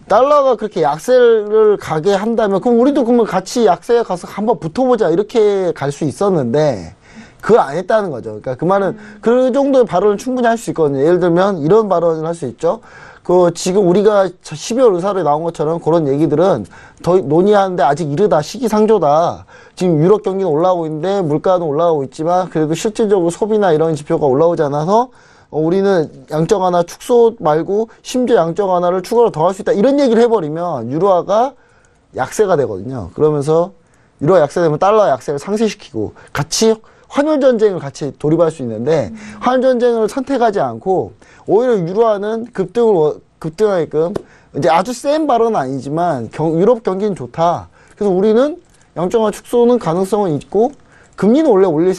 달러가 그렇게 약세를 가게 한다면 그럼 우리도 그러면 같이 약세에 가서 한번 붙어보자 이렇게 갈 수 있었는데 그걸 안 했다는 거죠. 그러니까 그 말은 그 정도의 발언을 충분히 할 수 있거든요. 예를 들면 이런 발언을 할 수 있죠. 지금 우리가 12월 의사를 나온 것처럼 그런 얘기들은 더 논의하는데 아직 이르다, 시기상조다. 지금 유럽 경기는 올라오고 있는데 물가는 올라오고 있지만 그래도 실질적으로 소비나 이런 지표가 올라오지 않아서 우리는 양적 완화 축소 말고 심지어 양적 완화를 추가로 더 할 수 있다. 이런 얘기를 해버리면 유로화가 약세가 되거든요. 그러면서 유로화 약세되면 달러 약세를 상쇄시키고 같이 환율 전쟁을 같이 돌입할 수 있는데 환율 전쟁을 선택하지 않고 오히려 유로화는 급등하게끔 이제 아주 센 발언은 아니지만 유럽 경기는 좋다. 그래서 우리는 양적완화 축소는 가능성은 있고 금리는 원래 올해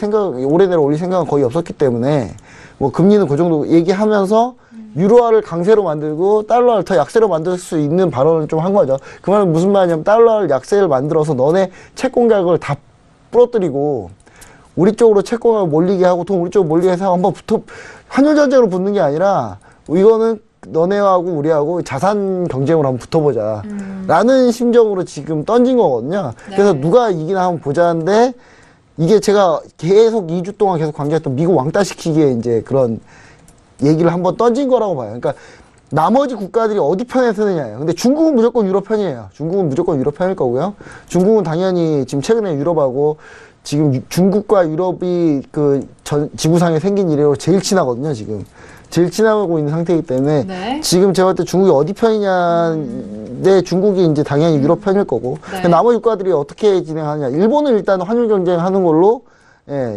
내로 올릴 생각은 거의 없었기 때문에 뭐 금리는 그 정도 얘기하면서 유로화를 강세로 만들고 달러를 더 약세로 만들 수 있는 발언을 좀 한 거죠. 그 말은 무슨 말이냐면 달러를 약세를 만들어서 너네 채권 가격을 다 부러뜨리고 우리 쪽으로 채권을 몰리게 하고 돈 우리 쪽으로 몰리게 해서 한번 환율 전쟁으로 붙는 게 아니라 이거는 너네하고 우리하고 자산 경쟁으로 한번 붙어보자 라는 심정으로 지금 던진 거거든요. 네. 그래서 누가 이기나 한번 보자는데 이게 제가 계속 2주 동안 계속 관계했던 미국 왕따 시키기에 이제 그런 얘기를 한번 던진 거라고 봐요. 그러니까 나머지 국가들이 어디 편에 서느냐예요. 근데 중국은 무조건 유럽 편이에요. 중국은 무조건 유럽 편일 거고요. 중국은 당연히 지금 최근에 유럽하고 지금 중국과 유럽이 지구상에 생긴 이래로 제일 친하거든요, 지금. 제일 친하고 있는 상태이기 때문에 네. 지금 제가 볼 때 중국이 어디 편이냐인데 중국이 이제 당연히 유럽 편일 거고 네. 나머지 국가들이 어떻게 진행하느냐. 일본은 일단 환율 경쟁하는 걸로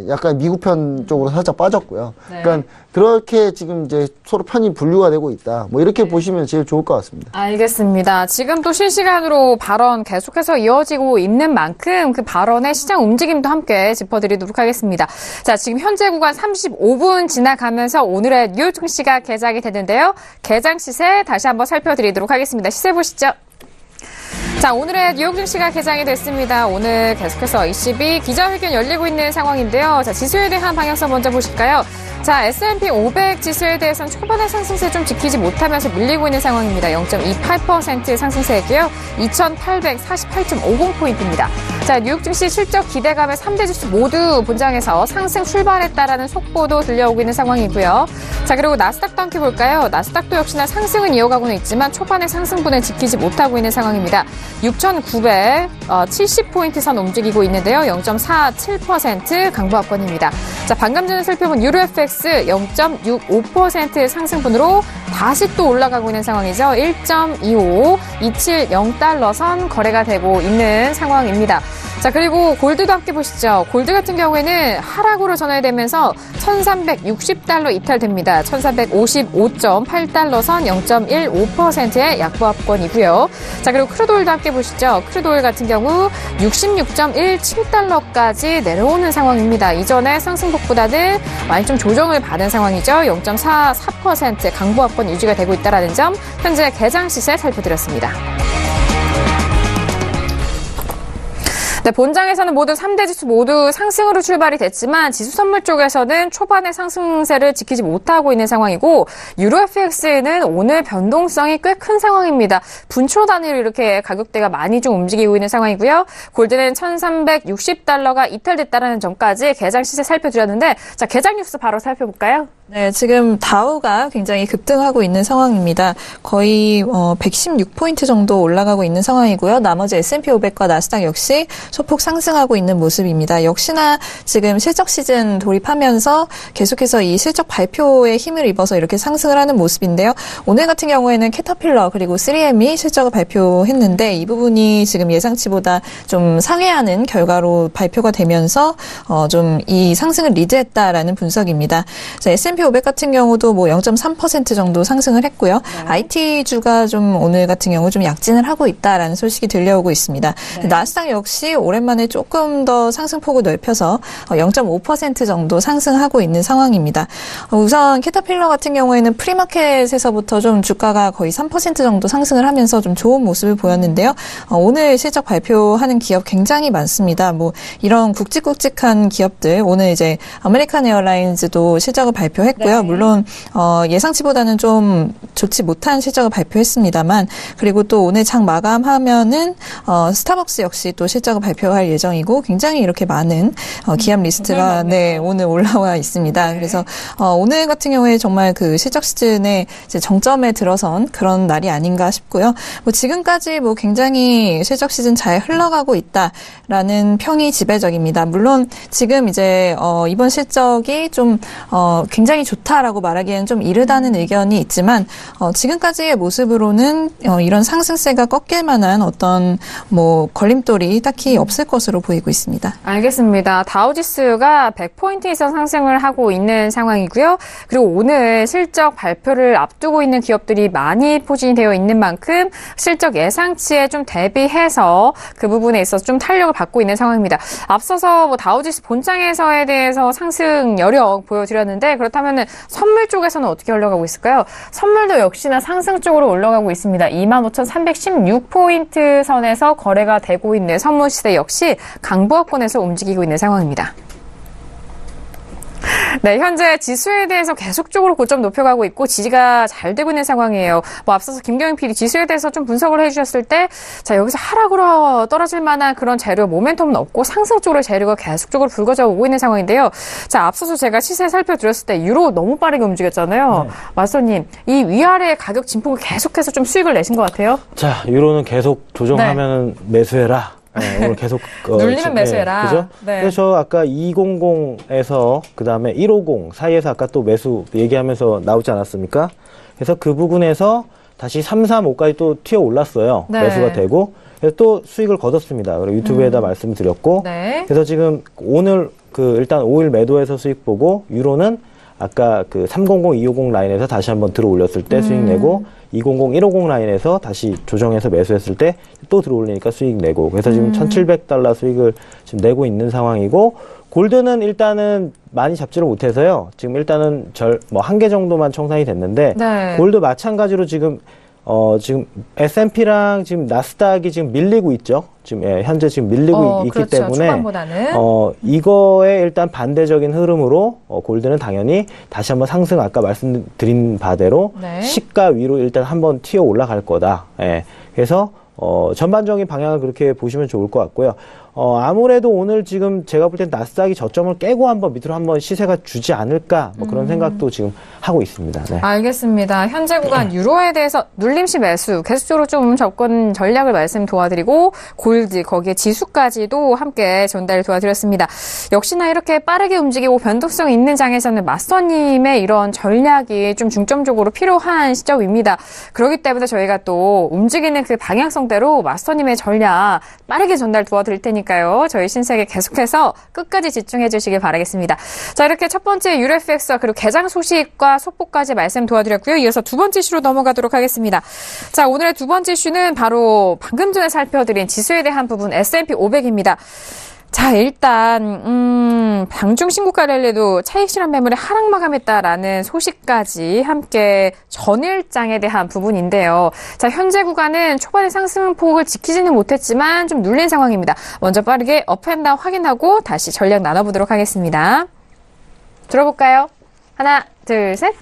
약간 미국 편 쪽으로 살짝 빠졌고요. 네. 그러니까 그렇게 지금 이제 서로 편이 분류가 되고 있다. 뭐 이렇게 보시면 제일 좋을 것 같습니다. 알겠습니다. 지금 또 실시간으로 발언 계속해서 이어지고 있는 만큼 그 발언의 시장 움직임도 함께 짚어드리도록 하겠습니다. 자, 지금 현재 구간 35분 지나가면서 오늘의 뉴욕 증시가 개장이 되는데요. 개장 시세 다시 한번 살펴드리도록 하겠습니다. 시세 보시죠. 자, 오늘의 뉴욕 증시가 개장이 됐습니다. 오늘 계속해서 ECB 기자회견 열리고 있는 상황인데요. 자, 지수에 대한 방향성 먼저 보실까요? 자, S&P 500 지수에 대해서는 초반의 상승세 좀 지키지 못하면서 밀리고 있는 상황입니다. 0.28% 상승세이고요. 2,848.50포인트입니다. 자, 뉴욕 증시 실적 기대감에 3대 지수 모두 본장에서 상승 출발했다라는 속보도 들려오고 있는 상황이고요. 자, 그리고 나스닥도 함께 볼까요? 나스닥도 역시나 상승은 이어가고는 있지만 초반의 상승분을 지키지 못하고 있는 상황입니다. 6,970포인트 선 움직이고 있는데요. 0.47% 강보합권입니다. 자, 방금 전에 살펴본 유로 FX 0.65% 상승분으로 다시 또 올라가고 있는 상황이죠. 1.2527 선 거래가 되고 있는 상황입니다. 자, 그리고 골드도 함께 보시죠. 골드 같은 경우에는 하락으로 전환되면서 1,360 이탈됩니다. 1,355.8 선 0.15%의 약보합권이고요. 자, 그리고 크루드오일도 함께 보시죠. 크루드오일 같은 경우 66.17까지 내려오는 상황입니다. 이전에 상승폭보다는 많이 좀 조정을 받은 상황이죠. 0.44% 강보합권 유지가 되고 있다는 점 현재 개장 시세 살펴드렸습니다. 네, 본장에서는 모두 3대 지수 모두 상승으로 출발이 됐지만 지수 선물 쪽에서는 초반의 상승세를 지키지 못하고 있는 상황이고 유로 FX는 오늘 변동성이 꽤 큰 상황입니다. 분초 단위로 이렇게 가격대가 많이 좀 움직이고 있는 상황이고요. 골드는 1,360가 이탈됐다는 점까지 개장 시세 살펴드렸는데 자, 개장 뉴스 바로 살펴볼까요? 네, 지금 다우가 굉장히 급등하고 있는 상황입니다. 거의 116포인트 정도 올라가고 있는 상황이고요. 나머지 S&P 500과 나스닥 역시 소폭 상승하고 있는 모습입니다. 역시나 지금 실적 시즌 돌입하면서 계속해서 이 실적 발표에 힘을 입어서 이렇게 상승을 하는 모습인데요. 오늘 같은 경우에는 캐터필러 그리고 3M이 실적을 발표했는데 이 부분이 지금 예상치보다 좀 상회하는 결과로 발표가 되면서 좀 이 상승을 리드했다라는 분석입니다. 자, S&P 500 같은 경우도 뭐 0.3% 정도 상승을 했고요. IT주가 좀 오늘 같은 경우 좀 약진을 하고 있다라는 소식이 들려오고 있습니다. 나스닥 역시 오랜만에 조금 더 상승폭을 넓혀서 0.5% 정도 상승하고 있는 상황입니다. 우선 캐터필러 같은 경우에는 프리마켓에서부터 좀 주가가 거의 3% 정도 상승을 하면서 좀 좋은 모습을 보였는데요. 오늘 실적 발표하는 기업 굉장히 많습니다. 뭐 이런 굵직굵직한 기업들 오늘 이제 아메리칸 에어라인즈도 실적을 발표했고요. 물론 예상치보다는 좀 좋지 못한 실적을 발표했습니다만 그리고 또 오늘 장 마감하면은 스타벅스 역시 또 실적을 발표할 예정이고 굉장히 이렇게 많은 기업 리스트가 오늘 올라와 있습니다. 그래서 오늘 같은 경우에 정말 그 실적 시즌의 이제 정점에 들어선 그런 날이 아닌가 싶고요. 뭐 지금까지 뭐 굉장히 실적 시즌 잘 흘러가고 있다라는 평이 지배적입니다. 물론 지금 이제 이번 실적이 좀 굉장히 좋다라고 말하기에는 좀 이르다는 의견이 있지만 지금까지의 모습으로는 이런 상승세가 꺾일 만한 어떤 뭐 걸림돌이 딱히 없을 것으로 보이고 있습니다. 알겠습니다. 다우지수가 100포인트 이상 상승을 하고 있는 상황이고요. 그리고 오늘 실적 발표를 앞두고 있는 기업들이 많이 포진이 되어 있는 만큼 실적 예상치에 좀 대비해서 그 부분에 있어서 좀 탄력을 받고 있는 상황입니다. 앞서서 뭐 다우지수 본장에서에 대해서 상승 여력 보여드렸는데 그렇다면 선물 쪽에서는 어떻게 올라가고 있을까요? 선물도 역시나 상승 쪽으로 올라가고 있습니다. 25,316포인트 선에서 거래가 되고 있는 선물 시세 역시 강보합권에서 움직이고 있는 상황입니다. 네, 현재 지수에 대해서 계속적으로 고점 높여가고 있고 지지가 잘 되고 있는 상황이에요. 뭐 앞서서 김경영 PD 지수에 대해서 좀 분석을 해주셨을 때, 자 여기서 하락으로 떨어질 만한 그런 재료 모멘텀은 없고 상승 쪽으로 재료가 계속적으로 불거져 오고 있는 상황인데요. 자 앞서서 제가 시세 살펴드렸을 때 유로 너무 빠르게 움직였잖아요. 마스터님, 이 위아래 가격 진폭을 계속해서 좀 수익을 내신 것 같아요. 자 유로는 계속 조정하면 매수해라. 네, 오늘 계속 눌리면 매수해라. 그죠? 네. 그래서 아까 200에서 그다음에 150 사이에서 아까 또 매수 얘기하면서 나오지 않았습니까? 그래서 그 부분에서 다시 335까지 또 튀어 올랐어요. 네. 매수가 되고 그래서 또 수익을 거뒀습니다. 그리고 유튜브에다 말씀드렸고 네. 그래서 지금 오늘 그 일단 5일 매도해서 수익 보고 유로는 아까 그 300, 250 라인에서 다시 한번 들어 올렸을 때 수익 내고 200, 150 라인에서 다시 조정해서 매수했을 때 또 들어 올리니까 수익 내고 그래서 지금 $1,700 수익을 지금 내고 있는 상황이고 골드는 일단은 많이 잡지를 못해서요. 지금 일단은 뭐 한 개 정도만 청산이 됐는데 네. 골드 마찬가지로 지금 지금 S&P랑 지금 나스닥이 지금 밀리고 있죠. 지금 현재 지금 밀리고 있기 그렇죠. 때문에 초반보다는. 이거에 일단 반대적인 흐름으로 골드는 당연히 다시 한번 상승 아까 말씀드린 바대로 네. 시가 위로 일단 한번 튀어 올라갈 거다. 예. 그래서 전반적인 방향을 그렇게 보시면 좋을 것 같고요. 아무래도 오늘 지금 제가 볼 땐 나스닥이 저점을 깨고 한번 밑으로 한번 시세가 주지 않을까 뭐 그런 생각도 지금 하고 있습니다. 네. 알겠습니다. 현재 구간 유로에 대해서 눌림시 매수 계속적으로 좀 접근 전략을 말씀 도와드리고 골드 거기에 지수까지도 함께 전달 도와드렸습니다. 역시나 이렇게 빠르게 움직이고 변동성 있는 장에서는 마스터님의 이런 전략이 좀 중점적으로 필요한 시점입니다. 그렇기 때문에 저희가 또 움직이는 그 방향성대로 마스터님의 전략 빠르게 전달 도와드릴 테니까요. 저희 신세계 계속해서 끝까지 집중해 주시길 바라겠습니다. 자, 이렇게 첫 번째 유로FX와 그리고 개장 소식과 속보까지 말씀 도와드렸고요. 이어서 두 번째 이슈로 넘어가도록 하겠습니다. 자, 오늘의 두 번째 이슈는 바로 방금 전에 살펴드린 지수에 대한 부분 S&P 500입니다. 자, 일단 방중 신고가 랠리도 차익 실현 매물의 하락 마감했다라는 소식까지 함께 전일장에 대한 부분인데요. 자, 현재 구간은 초반의 상승폭을 지키지는 못했지만 좀 눌린 상황입니다. 먼저 빠르게 업앤다운 확인하고 다시 전략 나눠보도록 하겠습니다. 들어볼까요? 하나, 둘, 셋.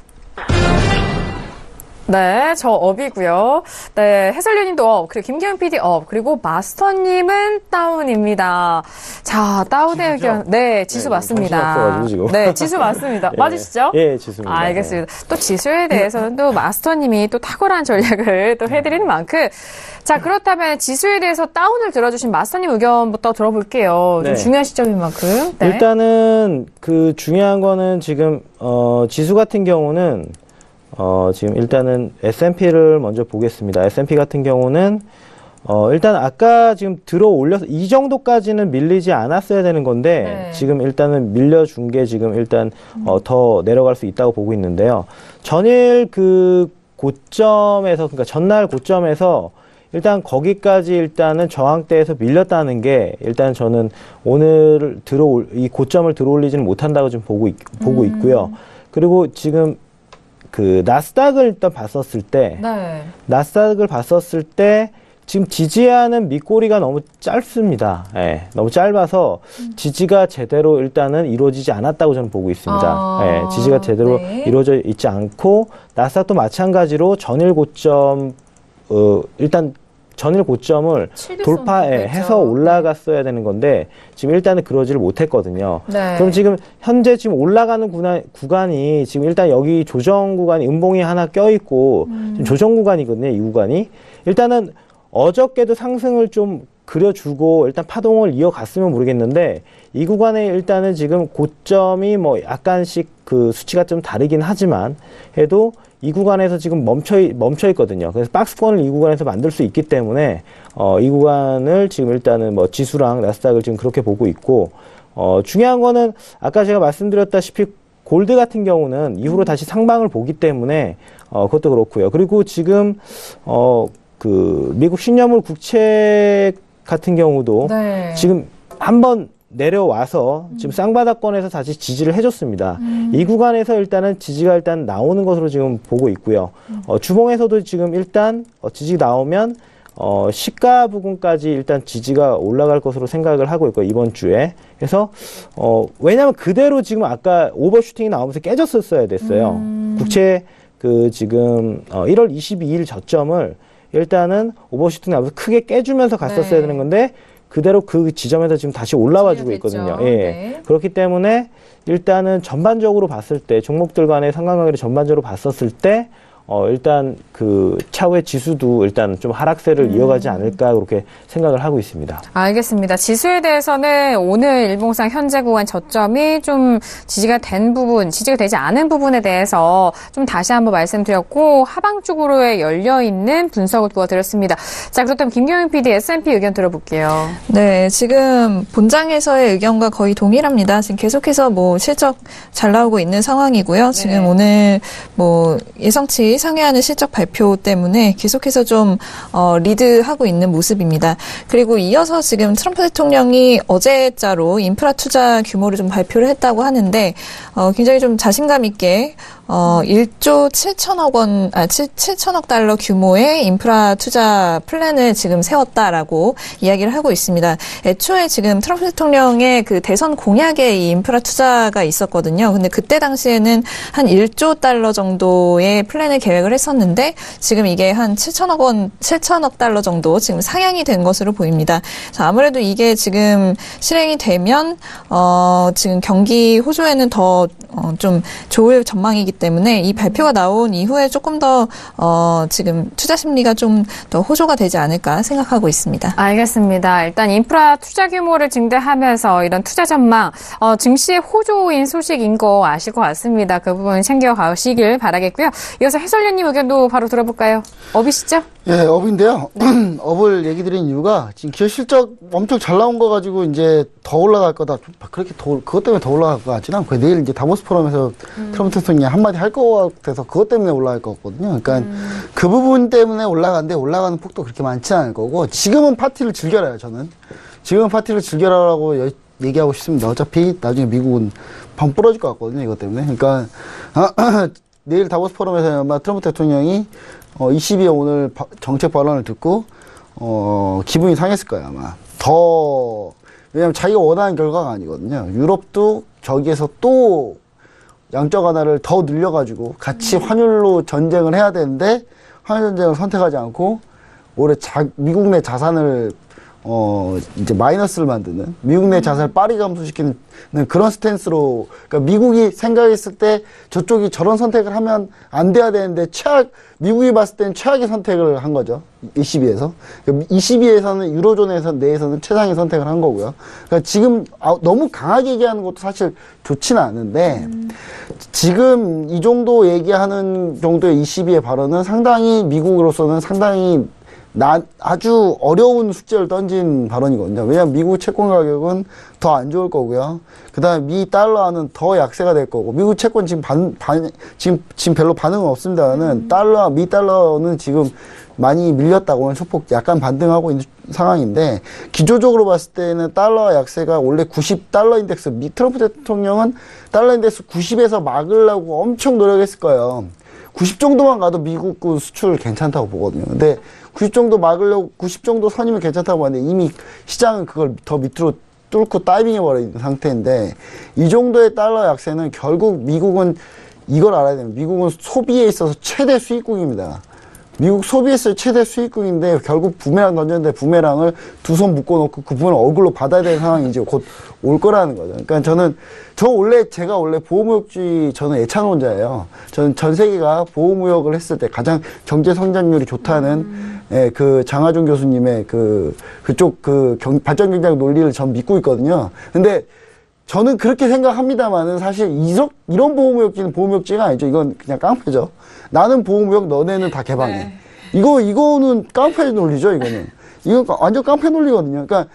네, 저 업이고요. 네, 해설위원님도 업, 그리고 김기영 PD 업, 그리고 마스터님은 다운입니다. 자, 다운의 의견. 네, 지수 맞습니다. 네, 지수 맞습니다. 맞으시죠? 예, 지수입니다. 알겠습니다. 또 지수에 대해서는 또 마스터님이 또 탁월한 전략을 또 해드리는 만큼. 자, 그렇다면 지수에 대해서 다운을 들어주신 마스터님 의견부터 들어볼게요. 좀 네. 중요한 시점인 만큼. 네. 일단은 그 중요한 거는 지금 지수 같은 경우는 지금 일단은 S&P를 먼저 보겠습니다. S&P 같은 경우는 일단 아까 지금 들어 올려서 이 정도까지는 밀리지 않았어야 되는 건데 네. 지금 일단은 밀려준 게 지금 일단 더 내려갈 수 있다고 보고 있는데요. 전일 그 고점에서 그러니까 전날 고점에서 일단 거기까지 일단은 저항대에서 밀렸다는 게 일단 저는 오늘 이 고점을 들어올리지는 못한다고 좀 보고 있고요. 그리고 지금 그 나스닥을 일단 봤었을 때 지금 지지하는 밑꼬리가 너무 짧습니다. 예, 너무 짧아서 지지가 제대로 일단은 이루어지지 않았다고 저는 보고 있습니다. 예, 지지가 제대로 이루어져 있지 않고 나스닥도 마찬가지로 전일 고점 일단 전일 고점을 돌파해서 올라갔어야 되는 건데 지금 일단은 그러지를 못했거든요. 네. 그럼 지금 현재 지금 올라가는 구간이 지금 일단 여기 조정 구간이 음봉이 하나 껴있고 지금 조정 구간이거든요. 이 구간이 일단은 어저께도 상승을 좀 그려주고 일단 파동을 이어갔으면 모르겠는데 이 구간에 일단은 지금 고점이 뭐 약간씩 그 수치가 좀 다르긴 하지만 해도 이 구간에서 지금 멈춰 있거든요. 그래서 박스권을 이 구간에서 만들 수 있기 때문에 이 구간을 지금 일단은 뭐 지수랑 나스닥을 지금 그렇게 보고 있고 중요한 거는 아까 제가 말씀드렸다시피 골드 같은 경우는 이후로 다시 상방을 보기 때문에 그것도 그렇고요. 그리고 지금 그 미국 10년물 국채 같은 경우도 지금 한번 내려와서 지금 쌍바닥권에서 다시 지지를 해줬습니다. 이 구간에서 일단은 지지가 일단 나오는 것으로 지금 보고 있고요. 주봉에서도 지금 일단 지지 나오면 시가 부분까지 일단 지지가 올라갈 것으로 생각을 하고 있고 이번 주에. 그래서 왜냐하면 그대로 지금 아까 오버슈팅이 나오면서 깨졌었어야 됐어요. 국채 그 지금 1월 22일 저점을 일단은 오버슈팅 나오면서 크게 깨주면서 갔었어야 되는 건데 그대로 그 지점에서 지금 다시 올라와주고 있거든요. 예. 네. 그렇기 때문에 일단은 전반적으로 봤을 때 종목들 간의 상관관계를 전반적으로 봤었을 때 일단 그 차후의 지수도 일단 좀 하락세를 이어가지 않을까 그렇게 생각을 하고 있습니다. 알겠습니다. 지수에 대해서는 오늘 일봉상 현재 구간 저점이 좀 지지가 된 부분, 지지가 되지 않은 부분에 대해서 좀 다시 한번 말씀드렸고 하방 쪽으로의 열려있는 분석을 도와드렸습니다. 자, 그렇다면 김경영 PD S&P 의견 들어볼게요. 네, 지금 본장에서의 의견과 거의 동일합니다. 지금 계속해서 뭐 실적 잘 나오고 있는 상황이고요. 지금 오늘 뭐 예상치 상회하는 실적 발표 때문에 계속해서 좀 리드하고 있는 모습입니다. 그리고 이어서 지금 트럼프 대통령이 어제자로 인프라 투자 규모를 좀 발표를 했다고 하는데 굉장히 좀 자신감 있게 1조 7천억 원, 7천억 달러 규모의 인프라 투자 플랜을 지금 세웠다라고 이야기를 하고 있습니다. 애초에 지금 트럼프 대통령의 그 대선 공약에 이 인프라 투자가 있었거든요. 근데 그때 당시에는 한 1조 달러 정도의 플랜을 계획을 했었는데 지금 이게 한 7천억 달러 정도 지금 상향이 된 것으로 보입니다. 자, 아무래도 이게 지금 실행이 되면, 지금 경기 호조에는 더, 좀 좋을 전망이기 때문에 이 발표가 나온 이후에 조금 더 지금 투자 심리가 좀 더 호조가 되지 않을까 생각하고 있습니다. 알겠습니다. 일단 인프라 투자 규모를 증대하면서 이런 투자 전망, 증시의 호조인 소식인 거 아실 것 같습니다. 그 부분 챙겨가시길 바라겠고요. 이어서 해설위원님 의견도 바로 들어볼까요? 업이시죠? 예, 업인데요. 업을 얘기 드린 이유가 지금 기업 실적 엄청 잘 나온 거 가지고 이제 더 올라갈 거다. 그렇게 그것 때문에 더 올라갈 것 같지는 않고요. 내일 이제 다보스 포럼에서 트럼프 대통령이 한마디 할 것 같아서 그것 때문에 올라갈 것 같거든요. 그러니까 그 부분 때문에 올라가는데 올라가는 폭도 그렇게 많지 않을 거고 지금은 파티를 즐겨라요, 저는. 지금은 파티를 즐겨라라고 얘기하고 싶습니다. 어차피 나중에 미국은 방 부러질 것 같거든요, 이것 때문에. 그러니까 내일 다보스 포럼에서 아마 트럼프 대통령이 22에 오늘 정책 발언을 듣고 기분이 상했을 거예요, 아마. 왜냐면 자기가 원하는 결과가 아니거든요. 유럽도 저기에서 또 양적 완화를 더 늘려가지고 같이 환율로 전쟁을 해야 되는데 환율 전쟁을 선택하지 않고 올해 미국 내 자산을 이제 마이너스를 만드는, 미국 내 자산을 빠르게 감소시키는 그런 스탠스로, 그러니까 미국이 생각했을 때 저쪽이 저런 선택을 하면 안 돼야 되는데 미국이 봤을 때는 최악의 선택을 한 거죠. 22에서. 22에서는 유로존에서 내에서는 최상의 선택을 한 거고요. 그러니까 지금 너무 강하게 얘기하는 것도 사실 좋지는 않은데, 지금 이 정도 얘기하는 정도의 22의 발언은 상당히 미국으로서는 상당히 아주 어려운 숙제를 던진 발언이거든요. 왜냐하면 미국 채권 가격은 더 안 좋을 거고요. 그 다음에 미 달러는 더 약세가 될 거고, 미국 채권 지금 지금 별로 반응은 없습니다만은 미 달러는 지금 많이 밀렸다고 오늘 소폭 약간 반등하고 있는 상황인데, 기조적으로 봤을 때는 달러 약세가 원래 90달러 인덱스, 트럼프 대통령은 달러 인덱스 90에서 막으려고 엄청 노력했을 거예요. 90 정도만 가도 미국 수출 괜찮다고 보거든요. 근데 90 정도 막으려고 90 정도 선이면 괜찮다고 하는데 이미 시장은 그걸 더 밑으로 뚫고 다이빙해버린 상태인데, 이 정도의 달러 약세는 결국 미국은 이걸 알아야 됩니다. 미국은 소비에 있어서 최대 수입국입니다. 미국 소비에서 최대 수입국인데 결국 부메랑 던졌는데 부메랑을 두 손 묶어놓고 그 부분을 얼굴로 받아야 되는 상황이 이제 곧 올 거라는 거죠. 그러니까 제가 원래 보호무역주의, 저는 애찬론자예요. 저는 전 세계가 보호무역을 했을 때 가장 경제 성장률이 좋다는 그 장하준 교수님의 그쪽 발전 경제학 논리를 전 믿고 있거든요. 근데 저는 그렇게 생각합니다만은 사실 이런 보호무역지는 보호무역지가 아니죠. 이건 그냥 깡패죠. 나는 보호무역, 너네는 다 개방해. 네. 이거는 깡패 논리죠, 이거는. 이건 완전 깡패 논리거든요. 그러니까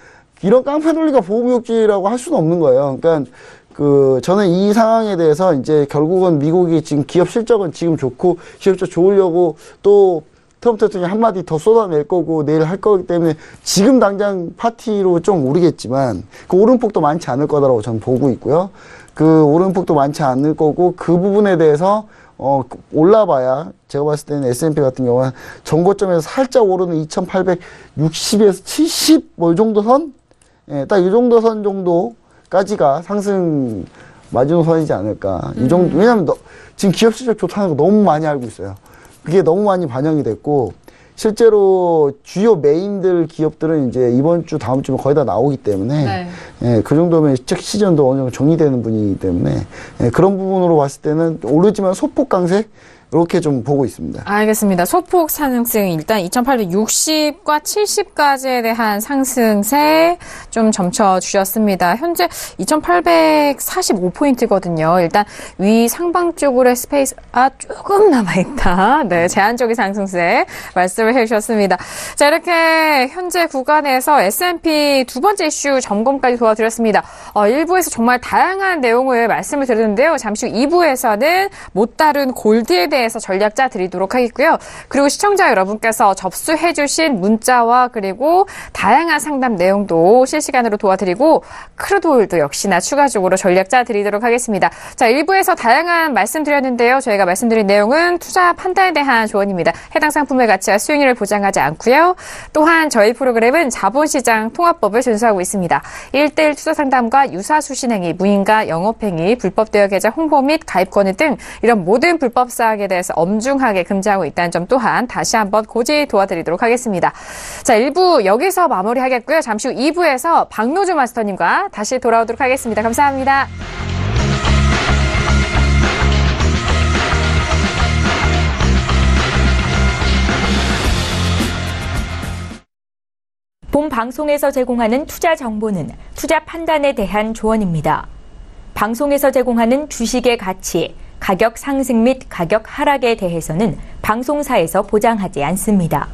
이런 깡패 논리가 보호무역지라고 할 수는 없는 거예요. 그러니까 저는 이 상황에 대해서 이제 결국은 미국이 지금 기업 실적은 지금 좋고 기업 실적 좋으려고 또 트럼프 대통령이 한마디 더 쏟아낼 거고 내일 할 거기 때문에 지금 당장 파티로 좀 오르겠지만 그 오름폭도 많지 않을 거다라고 저는 보고 있고요. 그 오름폭도 많지 않을 거고 그 부분에 대해서 올라봐야 제가 봤을 때는 S&P 같은 경우는 전고점에서 살짝 오르는 2860에서 70 뭐 이 정도 선? 예, 딱 이 정도 선 정도까지가 상승 마지노선이지 않을까. 이 정도. 왜냐면 지금 기업 실적 좋다는 거 너무 많이 알고 있어요. 그게 너무 많이 반영이 됐고 실제로 주요 메인들 기업들은 이제 이번 주 다음 주면 거의 다 나오기 때문에 네. 예, 그 정도면 책 시즌도 어느 정도 정리되는 분이기 때문에 그런 부분으로 봤을 때는 오르지만 소폭 강세 이렇게 좀 보고 있습니다. 알겠습니다. 소폭 상승 일단 2860과 70까지에 대한 상승세 좀 점쳐주셨습니다. 현재 2845포인트거든요. 일단 위 상방 쪽으로의 스페이스가 조금 남아있다. 네, 제한적인 상승세 말씀을 해주셨습니다. 자, 이렇게 현재 구간에서 S&P 두 번째 이슈 점검까지 도와드렸습니다. 1부에서 정말 다양한 내용을 말씀을 드렸는데요. 잠시 후 2부에서는 못 다룬 골드에 대해 대해서 전략자 드리도록 하겠고요. 그리고 시청자 여러분께서 접수해주신 문자와 그리고 다양한 상담 내용도 실시간으로 도와드리고 크루드오일도 역시나 추가적으로 전략자 드리도록 하겠습니다. 자, 1부에서 다양한 말씀드렸는데요. 저희가 말씀드린 내용은 투자 판단에 대한 조언입니다. 해당 상품의 가치와 수익률을 보장하지 않고요. 또한 저희 프로그램은 자본시장 통합법을 준수하고 있습니다. 1:1 투자 상담과 유사수신행위, 무인가 영업행위, 불법 대여 계좌 홍보 및 가입 권유 등 이런 모든 불법 사항에 대해서 엄중하게 금지하고 있다는 점 또한 다시 한번 고지 도와드리도록 하겠습니다. 자, 1부 여기서 마무리하겠고요. 잠시 후 2부에서 박노주 마스터님과 다시 돌아오도록 하겠습니다. 감사합니다. 본 방송에서 제공하는 투자 정보는 투자 판단에 대한 조언입니다. 방송에서 제공하는 주식의 가치, 가격 상승 및 가격 하락에 대해서는 방송사에서 보장하지 않습니다.